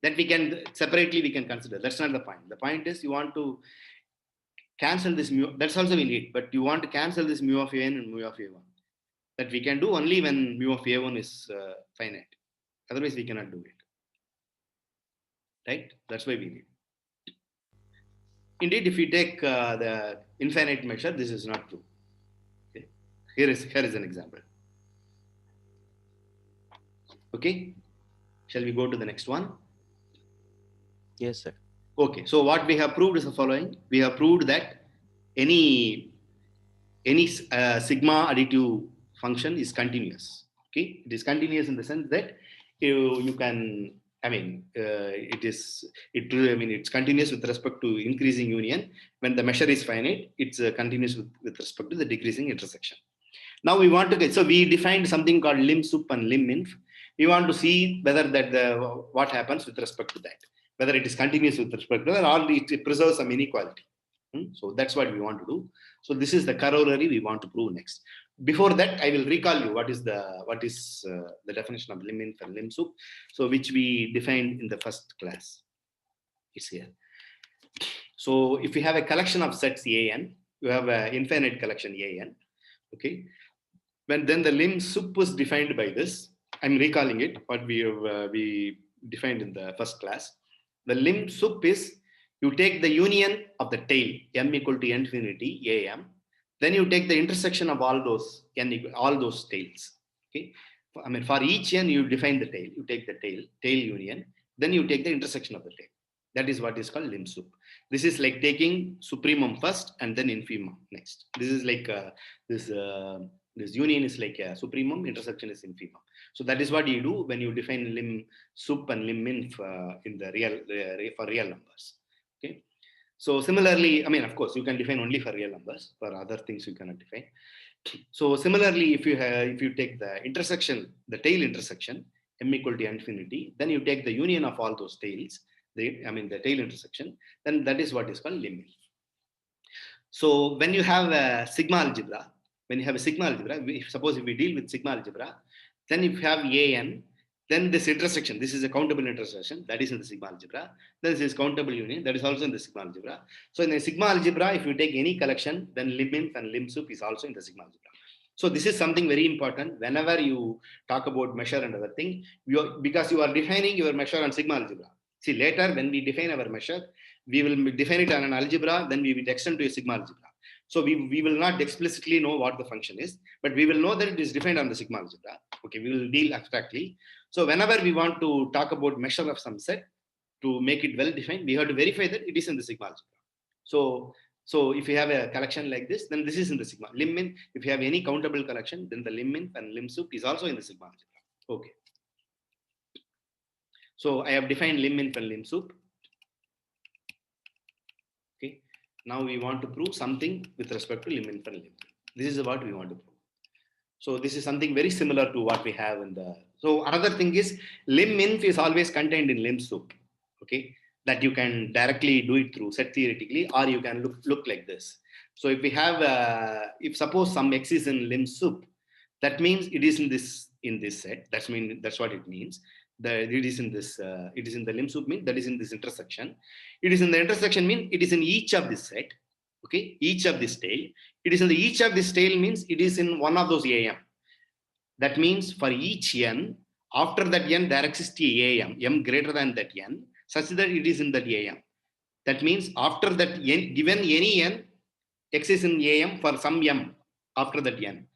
That we can separately we can consider. That's not the point. The point is you want to cancel this mu. That's also we need, but you want to cancel this mu of A1 and mu of A1. That we can do only when mu of A1 is finite. Otherwise, we cannot do it. Right? That's why we need. Indeed, if we take the infinite measure, this is not true. Okay. Here is an example. Okay. Shall we go to the next one? Yes, sir. Okay. So what we have proved is the following. We have proved that any sigma additive function is continuous. Okay. It is continuous in the sense that you can. I mean, it's continuous with respect to increasing union. When the measure is finite, it's continuous with respect to the decreasing intersection. Now we want to get, so we defined something called lim sup and lim inf. We want to see whether that what happens with respect to that, whether it is continuous with respect to that or it preserves some inequality. So that's what we want to do. So this is the corollary we want to prove next. Before that, I will recall you what is the definition of lim inf and lim sup, so which we defined in the first class. It's here. So if you have a collection of sets AN, you have an infinite collection AN. Okay. Then the lim sup was defined by this. I'm recalling it, what we defined in the first class. The lim sup is you take the union of the tail m equal to infinity am. Then you take the intersection of all those tails. Okay. I mean, for each n, you define the tail. You take the tail union. Then you take the intersection of the tail. That is what is called lim sup. This is like taking supremum first and then infimum next. This is like this union is like a supremum, intersection is infimum. So that is what you do when you define lim sup and lim inf in the for real numbers. Okay. So similarly, I mean, of course, you can define only for real numbers. For other things, you cannot define. So similarly, if you take the intersection, the tail intersection, m equal to infinity, then you take the union of all those tails, the tail intersection, then that is what is called lim inf. So when you have a sigma algebra, suppose if we deal with sigma algebra, then if you have an, then this intersection, this is a countable intersection, that is in the sigma algebra. This is countable union, that is also in the sigma algebra. So in the sigma algebra, if you take any collection, then lim inf and lim sup is also in the sigma algebra. So this is something very important whenever you talk about measure and other thing, because you are defining your measure on sigma algebra. See, later when we define our measure, we will define it on an algebra, then we will extend to a sigma algebra. So we will not explicitly know what the function is, but we will know that it is defined on the sigma algebra. Okay, we will deal abstractly. So whenever we want to talk about measure of some set, to make it well defined, we have to verify that it is in the sigma algebra. So if you have a collection like this, then this is in the sigma. Lim inf, if you have any countable collection, then the lim inf and lim sup is also in the sigma algebra. Okay. So I have defined lim inf and lim sup. Okay. Now we want to prove something with respect to lim inf and lim sup. This is what we want to prove. So this is something very similar to what we have in the. So another thing is lim inf is always contained in lim sup. Okay, that you can directly do it through set theoretically, or you can look like this. So if we have, if suppose some x is in lim sup, that means it is in this set. That's what it means. It is in the lim sup mean that is in this intersection. It is in the intersection mean it is in each of this set. Okay, each of this tail. It is in the each of this tail means it is in one of those AM. That means for each n, after that n there exists a AM, m greater than that n, such that it is in that AM. That means after that n, given any n, x is in AM for some m after that n.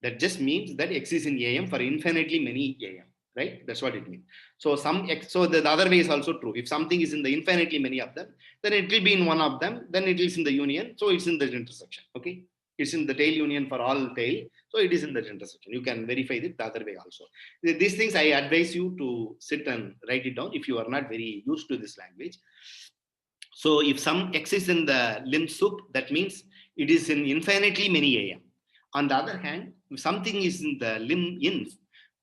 That just means that x is in AM for infinitely many AM, right? That's what it means. So so the other way is also true. If something is in the infinitely many of them, then it will be in one of them, then it is in the union, so it's in the intersection. Okay, it's in the tail union for all tail, so it is in that intersection. You can verify it the other way also. These things I advise you to sit and write it down if you are not very used to this language. So if some x is in the lim sup, that means it is in infinitely many AM. On the other hand, if something is in the lim inf,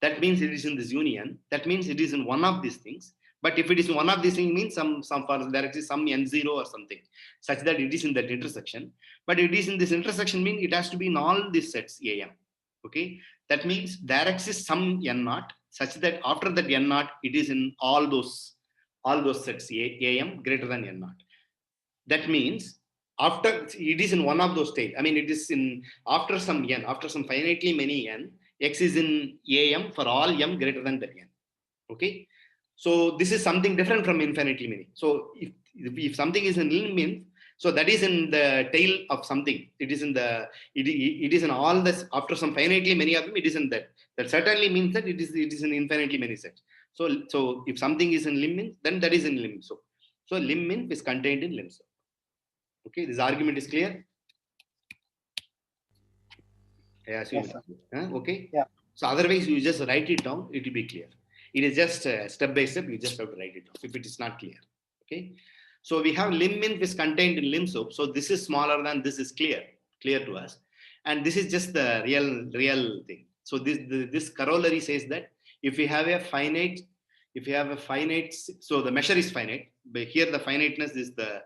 that means it is in this union. That means it is in one of these things. But if it is one of these things, means some for there is some n0 or something, such that it is in that intersection. But it is in this intersection means it has to be in all these sets AM. Okay, that means there exists some n0 such that after that n0 it is in all those sets AM greater than n0. That means after it is in one of those states. I mean, it is in after some n, after some finitely many n, X is in AM for all m greater than that n. Okay, so this is something different from infinitely many. So if something is in lim, so that is in the tail of something. It is in the it is in all this after some finitely many of them. It is in that. That certainly means that it is in infinitely many sets. So if something is in lim, then that is in lim. So lim is contained in lim. Okay, this argument is clear. Yeah, Yes, sir. okay. Yeah. So otherwise, you just write it down. It will be clear. It is just step by step. You just have to write it down if it is not clear. Okay. So we have lim inf is contained in lim sup. So this is smaller than this is clear to us, and this is just the real thing. So this corollary says that if we have a finite, so the measure is finite. But here the finiteness is the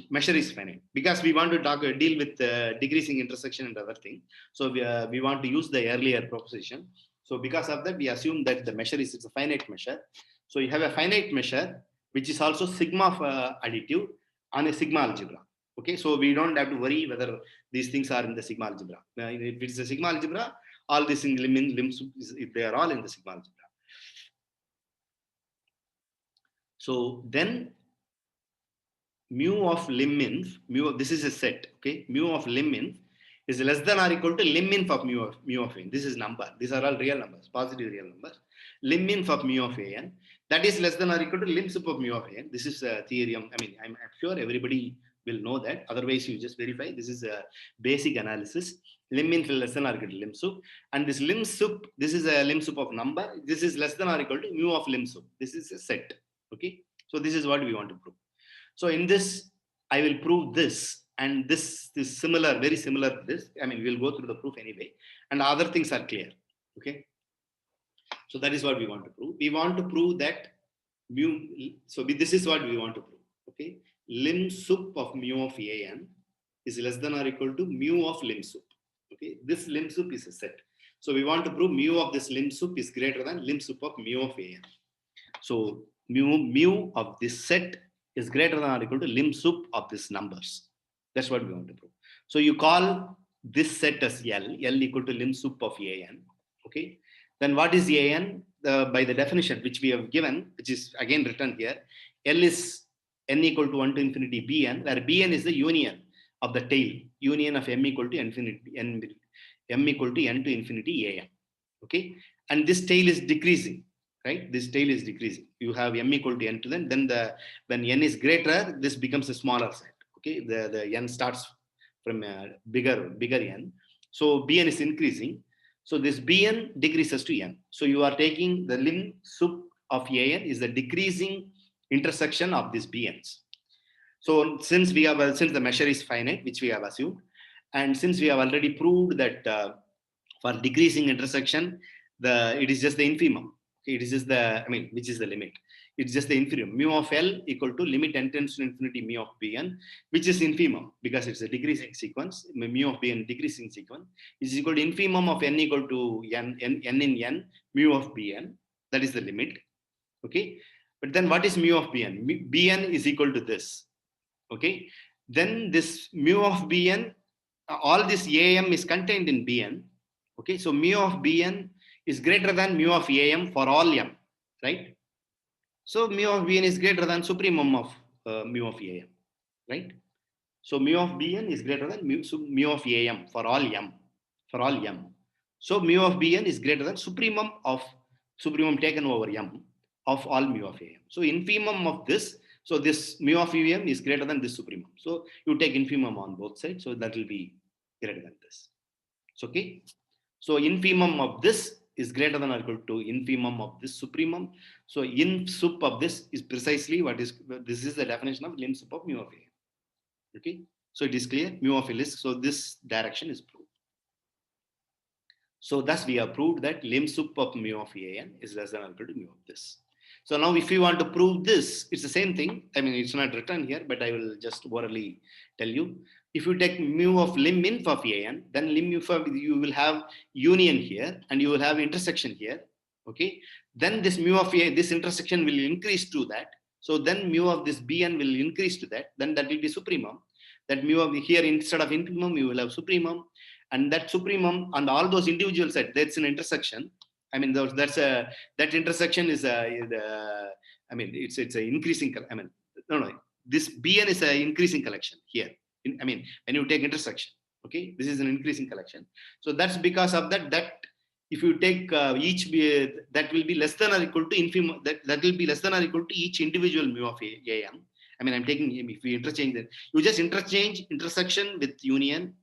measure is finite, because we want to deal with decreasing intersection and other thing. So we want to use the earlier proposition. So because of that, we assume that the measure is a finite measure. So you have a finite measure which is also sigma of additive on a sigma algebra. Okay, so we don't have to worry whether these things are in the sigma algebra. If it's a sigma algebra, all these in lim they are all in the sigma algebra. So then mu of lim inf, this is a set, okay? Mu of lim inf is less than or equal to lim inf of mu of n. This is number. These are all real numbers, positive real numbers. Lim inf of mu of an, that is less than or equal to lim sup of mu of n. This is a theorem. I mean, I'm sure everybody will know that. Otherwise, you just verify. This is a basic analysis. Lim inf less than or equal to lim sup, and this lim sup, this is a lim sup of number. This is less than or equal to mu of lim sup. This is a set. Okay, so this is what we want to prove. So in this, I will prove this, and this is similar, very similar to this. I mean, we'll go through the proof anyway, and other things are clear. Okay. So that is what we want to prove. We want to prove that mu. So this is what we want to prove. Okay. Lim sup of mu of an is less than or equal to mu of lim sup. Okay. This lim sup is a set. So we want to prove mu of this lim sup is greater than lim sup of mu of an. So mu of this set is greater than or equal to lim sup of these numbers. That's what we want to prove. So you call this set as L equal to lim sup of an. Okay. Then what is an? By the definition which we have given, which is again written here, L is n equal to 1 to infinity Bn, where Bn is the union of the tail, union of m equal to infinity, m equal to n to infinity an. Okay. And this tail is decreasing. Right, this tail is decreasing. You have m equal to n to then when n is greater, this becomes a smaller set. Okay, the n starts from a bigger n. So Bn is increasing. So this Bn decreases to n. So you are taking the lim sup of an is the decreasing intersection of these Bn's. So since the measure is finite, which we have assumed, and since we have already proved that for decreasing intersection, it is just the infimum. It is just which is the limit. It's just the infimum. Mu of L equal to limit n tends to infinity mu of Bn, which is infimum because it's a decreasing sequence. Mu of Bn decreasing sequence is equal to infimum of n equal to n in n mu of Bn. That is the limit. Okay. But then what is mu of Bn? Bn is equal to this. Okay. Then this mu of Bn, all this am is contained in Bn. Okay. So mu of Bn is greater than mu of am for all m, right? So mu of Bn is greater than supremum of mu of am, right? So mu of Bn is greater than mu of am for all m, So mu of Bn is greater than supremum taken over m of all mu of am. So infimum of this, so this mu of am is greater than this supremum. So you take infimum on both sides, so that will be greater than this. It's okay. So infimum of this is greater than or equal to infimum of this supremum. So inf sup of this is precisely what is, this is the definition of lim sup of mu of a. Okay. So it is clear, mu of L is, so this direction is proved. So thus we have proved that lim sup of mu of an is less than or equal to mu of this. So now if you want to prove this, it's the same thing. I mean, it's not written here, but I will just orally tell you. If you take mu of lim inf of an, then lim inf of, you will have union here and you will have intersection here. Okay. Then this mu of a, this intersection will increase to that. So then mu of this bn will increase to that. Then that will be supremum. That mu of here, instead of infimum, you will have supremum. And that supremum and all those individual sets, that's an intersection. I mean, that intersection is I mean, it's an increasing. I mean, no. This Bn is an increasing collection here. I mean, when you take intersection, okay, this is an increasing collection. So that's because of that. That if you take each, that will be less than or equal to infimum. That will be less than or equal to each individual mu of am. I mean, I'm taking, if we interchange that, you just interchange intersection with union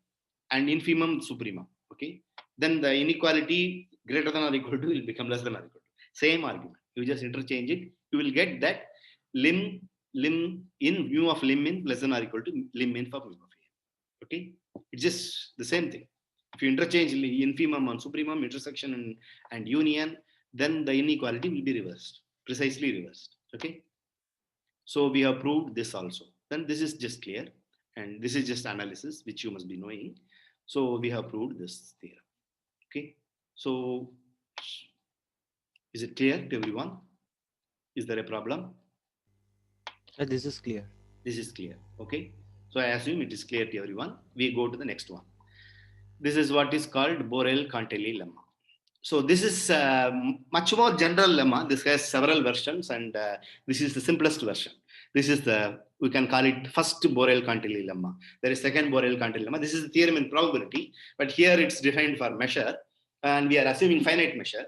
and infimum supremum. Okay, then the inequality greater than or equal to will become less than or equal to. Same argument. You just interchange it. You will get that lim in mu of lim in less than or equal to lim in for mu of a. Okay, it's just the same thing. If you interchange infimum and supremum, intersection and union, then the inequality will be reversed, precisely reversed. Okay, so we have proved this also. Then this is just clear, and this is just analysis which you must be knowing. So we have proved this theorem. Okay, so is it clear to everyone? Is there a problem? This is clear. This is clear. Okay, so I assume it is clear to everyone. We go to the next one. This is what is called Borel-Cantelli lemma. So this is much more general lemma. This has several versions, and this is the simplest version. This is the, we can call it first Borel-Cantelli lemma. There is second Borel-Cantelli lemma. This is the theorem in probability, but here it's defined for measure, and we are assuming finite measure.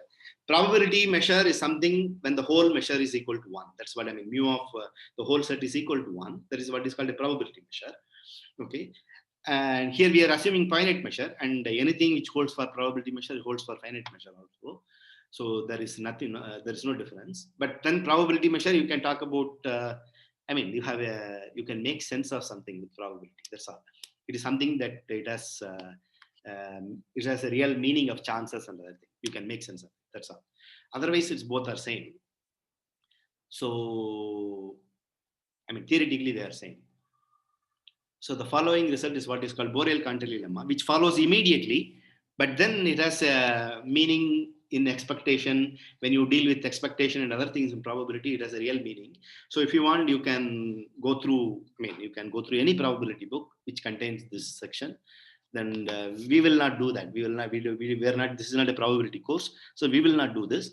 Probability measure is something when the whole measure is equal to 1. That's what I mean. Mu of the whole set is equal to 1. That is what is called a probability measure. Okay. And here we are assuming finite measure, and anything which holds for probability measure holds for finite measure also. So there is nothing, there is no difference. But then probability measure, you can talk about, I mean, you can make sense of something with probability. That's all. It is something that it has a real meaning of chances and other things. You can make sense of it. That's all. Otherwise, it's both are same. So, I mean, theoretically they are same. So the following result is what is called Borel-Cantelli lemma, which follows immediately, but then it has a meaning in expectation. When you deal with expectation and other things in probability, it has a real meaning. So if you want, you can go through, I mean, you can go through any probability book which contains this section. Then we will not do that. We will not, we are not, this is not a probability course. So we will not do this.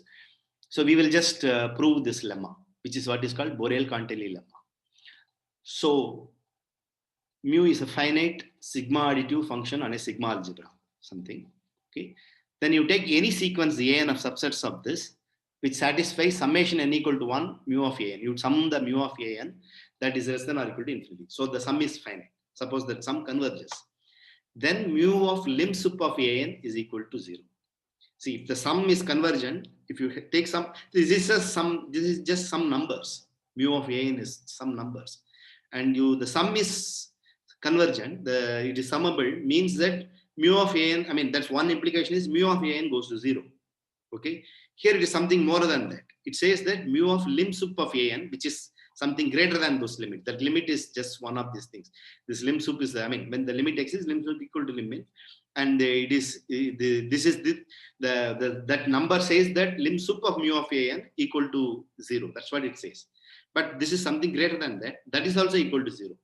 So we will just prove this lemma, which is what is called Borel-Cantelli lemma. So mu is a finite sigma additive function on a sigma algebra, something. Okay. Then you take any sequence an of subsets of this, which satisfies summation n equal to 1 mu of an. You sum the mu of an that is less than or equal to infinity. So the sum is finite. Suppose that sum converges. Then mu of lim sup of an is equal to 0. See, if the sum is convergent, if you take some, this is just some numbers. Mu of an is some numbers, and the sum is convergent. It is summable, means that mu of an, I mean, that's one implication is mu of an goes to 0. Okay, here it is something more than that. It says that mu of lim sup of an, which is something greater than those limits. That limit is just one of these things. This lim sup is, I mean, when the limit exists, lim sup equal to limit, and it is that number says that lim sup of mu of an equal to 0. That's what it says. But this is something greater than that. That is also equal to 0.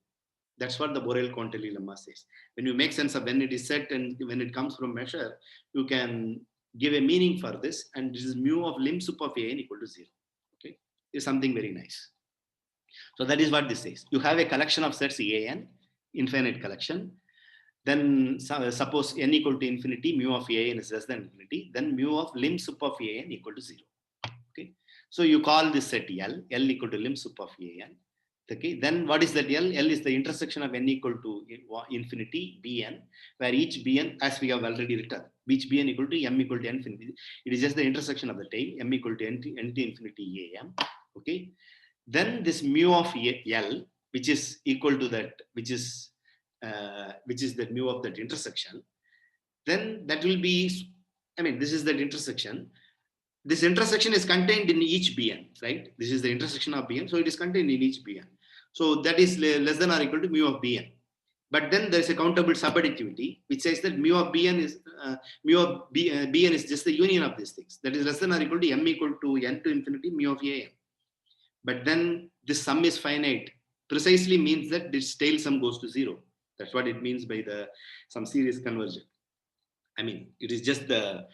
That's what the Borel-Cantelli lemma says. When you make sense of when it is set and when it comes from measure, you can give a meaning for this, and this is mu of lim sup of an equal to 0. Okay, it's something very nice. So that is what this says. You have a collection of sets an, infinite collection. Then suppose n equal to infinity, mu of an is less than infinity. Then mu of lim sup of an equal to 0. Okay, so you call this set L equal to lim sup of an. Okay, then what is that L? L is the intersection of n equal to infinity Bn, where each Bn, as we have already written, each Bn equal to m equal to n infinity. It is just the intersection of the tail, m equal to n to infinity am. Okay, then this mu of L, which is equal to that, which is which is the mu of that intersection, then that will be, I mean, this is that intersection. This intersection is contained in each Bn, right? This is the intersection of Bn, so it is contained in each Bn. So that is less than or equal to mu of Bn. But then there is a countable subadditivity, which says that mu of Bn is Bn is just the union of these things. That is less than or equal to m equal to n to infinity mu of An. But then this sum is finite, precisely means that this tail sum goes to 0. That's what it means by the some series conversion. I mean, it is just the,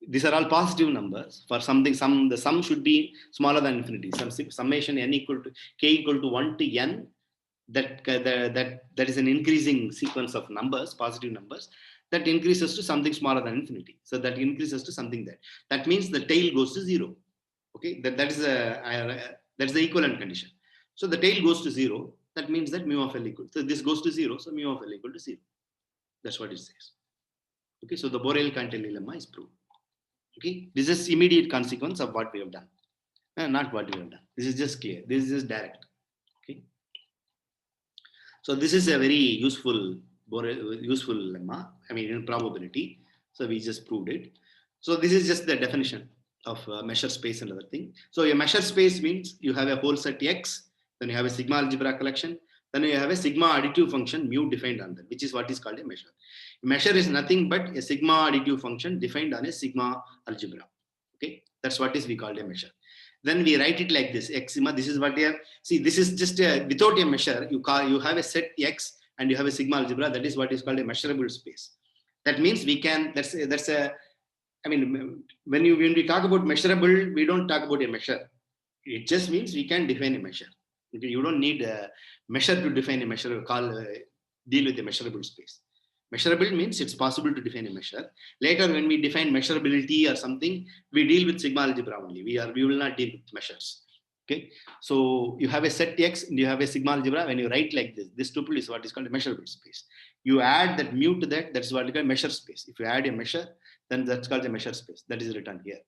these are all positive numbers. For something, the sum should be smaller than infinity. Some summation n equal to k equal to 1 to n. That is an increasing sequence of numbers, positive numbers, that increases to something smaller than infinity. So that increases to something that means the tail goes to 0. Okay, that's the equivalent condition. So the tail goes to 0. That means that mu of L equal. So this goes to 0. So mu of L equal to 0. That's what it says. Okay, so the Borel-Cantelli lemma is proved. Okay, this is immediate consequence of what we have done. Not what we have done. This is just clear. This is just direct. Okay. So this is a very useful lemma. I mean, in probability. So we just proved it. So this is just the definition of measure space and other thing. So a measure space means you have a whole set X, then you have a sigma algebra collection, then you have a sigma additive function mu defined on that, which is what is called a measure. A measure is nothing but a sigma additive function defined on a sigma algebra. Okay, that's what is we call a measure. Then we write it like this: X sigma. This is what they have. See, this is just without a measure. You have a set X and you have a sigma algebra. That is what is called a measurable space. That means we can. That's a. I mean, when we talk about measurable, we don't talk about a measure. It just means we can define a measure. Okay? You don't need a measure to define a measure. Deal with a measurable space. Measurable means it's possible to define a measure. Later, when we define measurability or something, we deal with sigma algebra only. We will not deal with measures. Okay. So you have a set X and you have a sigma algebra. When you write like this tuple is what is called a measurable space. You add that mu to that. That's what we call measure space. If you add a measure, then that's called a measure space. That is written here.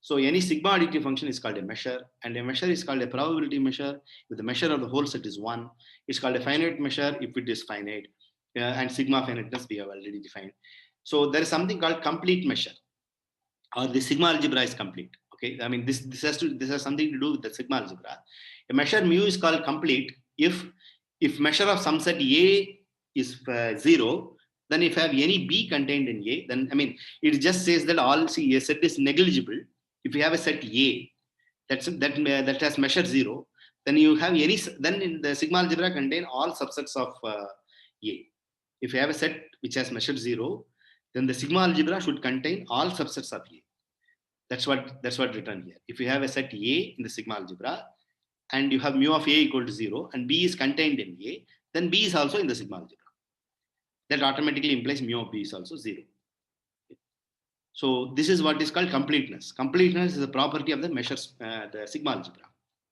So any sigma additive function is called a measure, and a measure is called a probability measure. If the measure of the whole set is 1, it's called a finite measure if it is finite. And sigma finiteness we have already defined. So there is something called complete measure, or the sigma algebra is complete. Okay, I mean this has something to do with the sigma algebra. A measure mu is called complete if measure of some set A is 0, then if you have any B contained in A, then I mean it just says that all a set is negligible. If you have a set A that has measure 0, then you have any, then in the sigma algebra contain all subsets of A. If you have a set which has measured 0, then the sigma algebra should contain all subsets of A. That's what written here. If you have a set A in the sigma algebra and you have mu of A equal to 0 and B is contained in A, then B is also in the sigma algebra. That automatically implies mu of B is also 0. So this is what is called completeness. Completeness is a property of the measures, the sigma algebra.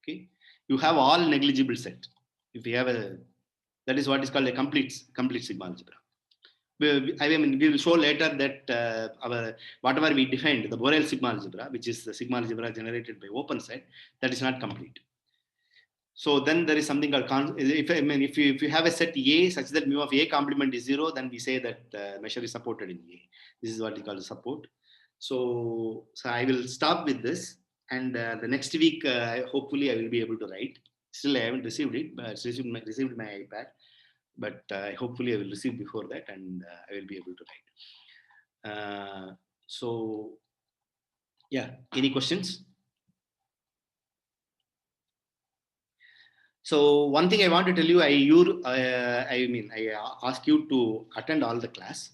Okay, you have all negligible set. If you have that is what is called a complete sigma algebra. I mean, we will show later that whatever we defined, the Borel sigma algebra, which is the sigma algebra generated by open set, that is not complete. So then there is something called if you have a set A such that mu of A complement is 0, then we say that measure is supported in A. This is what we call the support. So I will stop with this, and the next week hopefully I will be able to write. Still I haven't received it, but received my iPad. But hopefully I will receive before that, and I will be able to write. So yeah, any questions? So one thing I want to tell you, I ask you to attend all the class.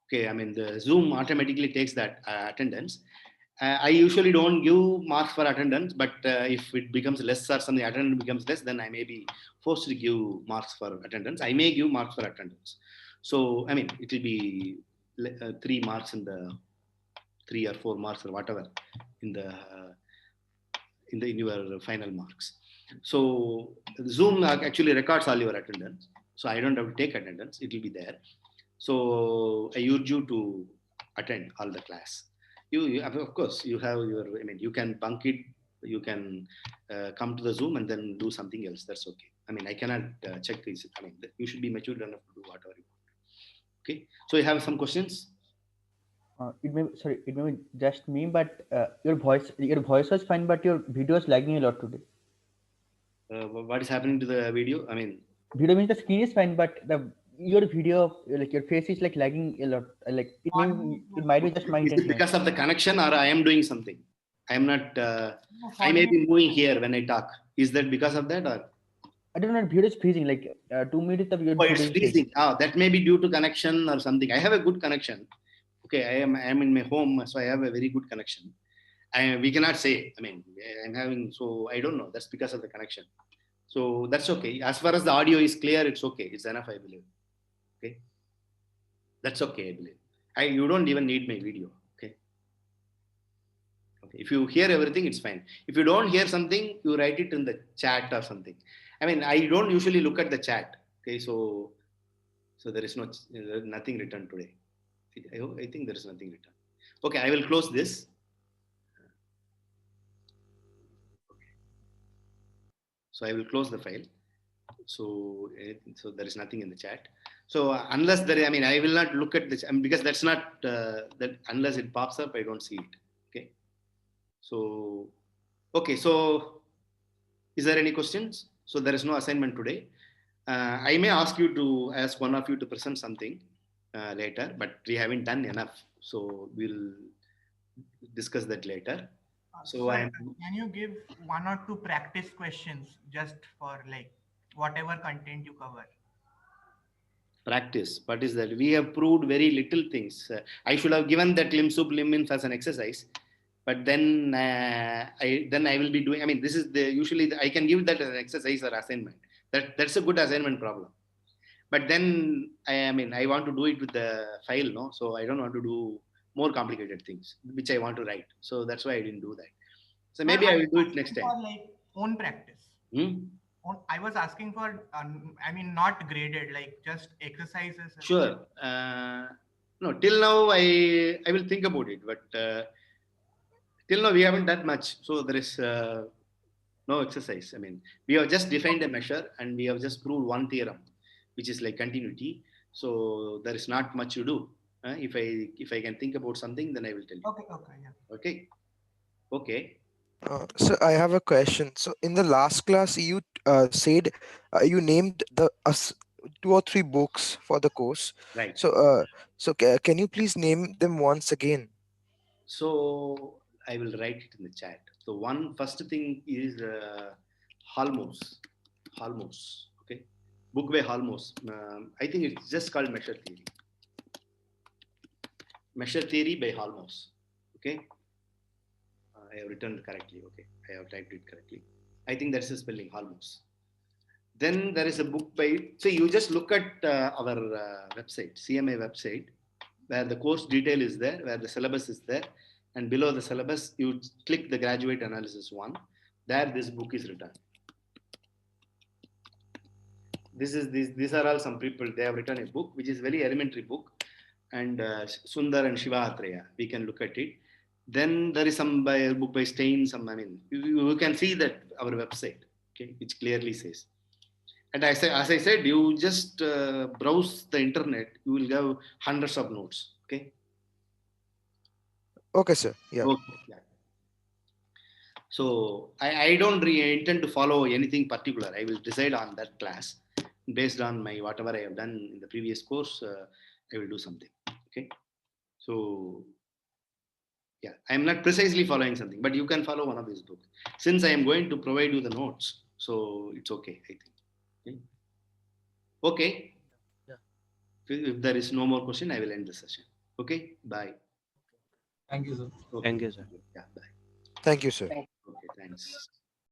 Okay, I mean the Zoom automatically takes that attendance. I usually don't give marks for attendance, but if it becomes less or something, attendance becomes less, then I may be forced to give marks for attendance. I may give marks for attendance. So, I mean, it will be 3 marks in the 3 or 4 marks or whatever in your final marks. So Zoom actually records all your attendance. So I don't have to take attendance. It will be there. So I urge you to attend all the class. You of course you have you can bunk it, you can come to the Zoom and then do something else. That's okay. I mean, I cannot check this. I mean, you should be mature enough to do whatever you want. Okay. So you have some questions? It may be just me, but your voice was fine, but your video is lagging a lot today. What is happening to the video? I mean, Video means the screen is fine, but your video, like your face is like lagging a lot. Like it might be just my is it intention. because of the connection or I am doing something? I am not, I may be moving here when I talk. Is that because of that or? I don't know, video is freezing, like 2 minutes the video. Oh, it's freezing. Oh, that may be due to connection or something. I have a good connection. Okay, I am in my home, so I have a very good connection. We cannot say, I mean, I'm having, so I don't know. That's because of the connection. So that's okay. As far as the audio is clear, it's okay. It's enough, I believe. Okay. That's okay, I believe. You don't even need my video. Okay. Okay. If you hear everything, it's fine. If you don't hear something, you write it in the chat or something. I mean, I don't usually look at the chat. Okay. So there is nothing written today. I think there is nothing written. Okay. I will close this. So I will close the file. So there is nothing in the chat. So unless there, I mean, I will not look at this because that's not that unless it pops up, I don't see it. Okay. So, okay. So is there any questions? So there is no assignment today. I may ask one of you to present something later, but we haven't done enough. So we'll discuss that later. So can you give 1 or 2 practice questions just for like whatever content you cover? Practice. What is that? We have proved very little things. I should have given that limb soup limb as an exercise, but then I will be doing. I mean, this is usually I can give that as an exercise or assignment. That's a good assignment problem. But then I want to do it with the file, no? So I don't want to do more complicated things, which I want to write. So that's why I didn't do that. So maybe I will do it next time. For like own practice. I was asking for, not graded, like just exercises. Sure. No, till now I will think about it, but till now we haven't done much. So there is no exercise. I mean, we have just defined a measure and we have just proved one theorem, which is like continuity. So there is not much to do. If I can think about something, then I will tell you. Okay. Yeah. Okay. Okay. So I have a question. So in the last class, you said you named the 2 or 3 books for the course. Right. So can you please name them once again? So I will write it in the chat. So first thing is Halmos. Okay. Book by Halmos. I think it's just called Measure Theory. Measure Theory by Halmos. Okay. I have written it correctly. Okay. I have typed it correctly. I think that's the spelling, Halmos. Then there is a book by, so you just look at our website, CMA website, where the course detail is there, where the syllabus is there. And below the syllabus, you click the graduate analysis 1. There, this book is written. These are all some people, they have written a book, which is very elementary book. And Sundar and Shiva Atreya, we can look at it. Then there is some book by Stein, you can see that our website, okay, which clearly says. And as I said, you just browse the internet, you will have hundreds of notes, okay? Okay, sir. Yeah. Okay. Yeah. So I don't intend to follow anything particular. I will decide on that class based on whatever I have done in the previous course. I will do something. Okay. So yeah, I am not precisely following something, but you can follow one of these books. Since I am going to provide you the notes, so it's okay, I think. Okay. Yeah. If there is no more question, I will end the session. Okay. Bye. Thank you, sir. Okay. Thank you, sir. Yeah. Bye. Thank you, sir. Okay. Thanks.